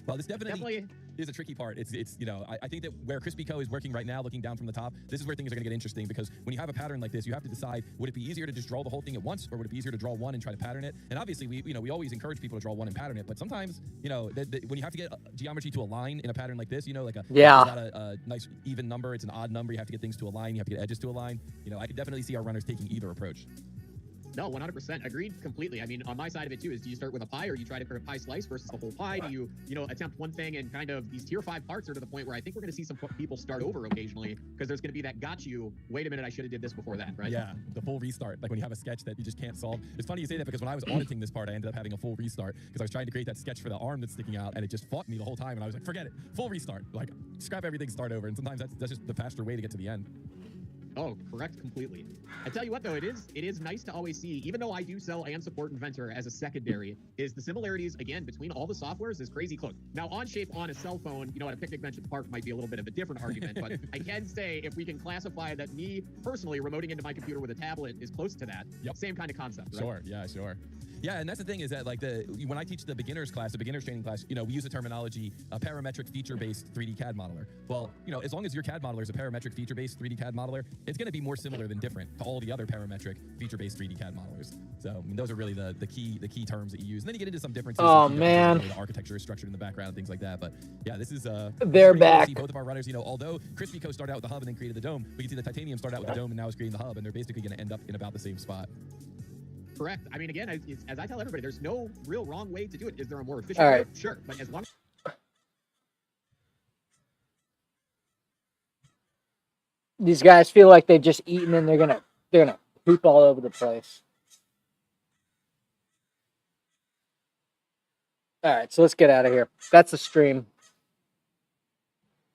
Well, this definitely is a tricky part. It's you know, I think that where Crispy Co is working right now, looking down from the top, this is where things are going to get interesting, because when you have a pattern like this, you have to decide, would it be easier to just draw the whole thing at once, or would it be easier to draw one and try to pattern it? And obviously, we always encourage people to draw one and pattern it, but sometimes, you know, when you have to get geometry to align in a pattern like this, you know, like it's not a nice even number, it's an odd number. You have to get things to align. You have to get edges to align. You know, I could definitely see our runners taking either approach. No, 100%. Agreed completely. I mean, on my side of it too, is do you start with a pie, or you try to create a pie slice versus the whole pie? Do you attempt one thing, and kind of these tier 5 parts are to the point where I think we're going to see some people start over occasionally, because there's going to be that got you, wait a minute, I should have did this before that, right? Yeah, the full restart. Like when you have a sketch that you just can't solve. It's funny you say that, because when I was auditing this part, I ended up having a full restart, because I was trying to create that sketch for the arm that's sticking out, and it just fought me the whole time, and I was like, forget it, full restart. Like, scrap everything, start over. And sometimes that's just the faster way to get to the end. Oh, correct completely. I tell you what, though, it is nice to always see, even though I do sell and support Inventor as a secondary, is the similarities, again, between all the softwares is crazy close. Now, onshape on a cell phone, you know, at a picnic bench at the park might be a little bit of a different argument, but I can say, if we can classify that me, personally, remoting into my computer with a tablet is close to that, same kind of concept, right? Sure, yeah, sure. Yeah, and that's the thing, is that like when I teach the beginners class, the beginners training class, you know, we use the terminology parametric feature-based 3D CAD modeler. Well, you know, as long as your CAD modeler is a parametric feature-based 3D CAD modeler, it's going to be more similar than different to all the other parametric feature-based 3D CAD modelers. So I mean, those are really the key terms that you use. And then you get into some differences. Oh man, the architecture is structured in the background and things like that. But yeah, this is they're back. See both of our runners, you know, although Crispy Co started out with the hub and then created the dome, we can see the Titanium started out with the dome and now is creating the hub, and they're basically going to end up in about the same spot. Correct. I mean, again, as I tell everybody, there's no real wrong way to do it. Is there a more efficient way? Sure. But as long as these guys feel like they've just eaten and they're gonna poop all over the place. All right, so let's get out of here. That's the stream.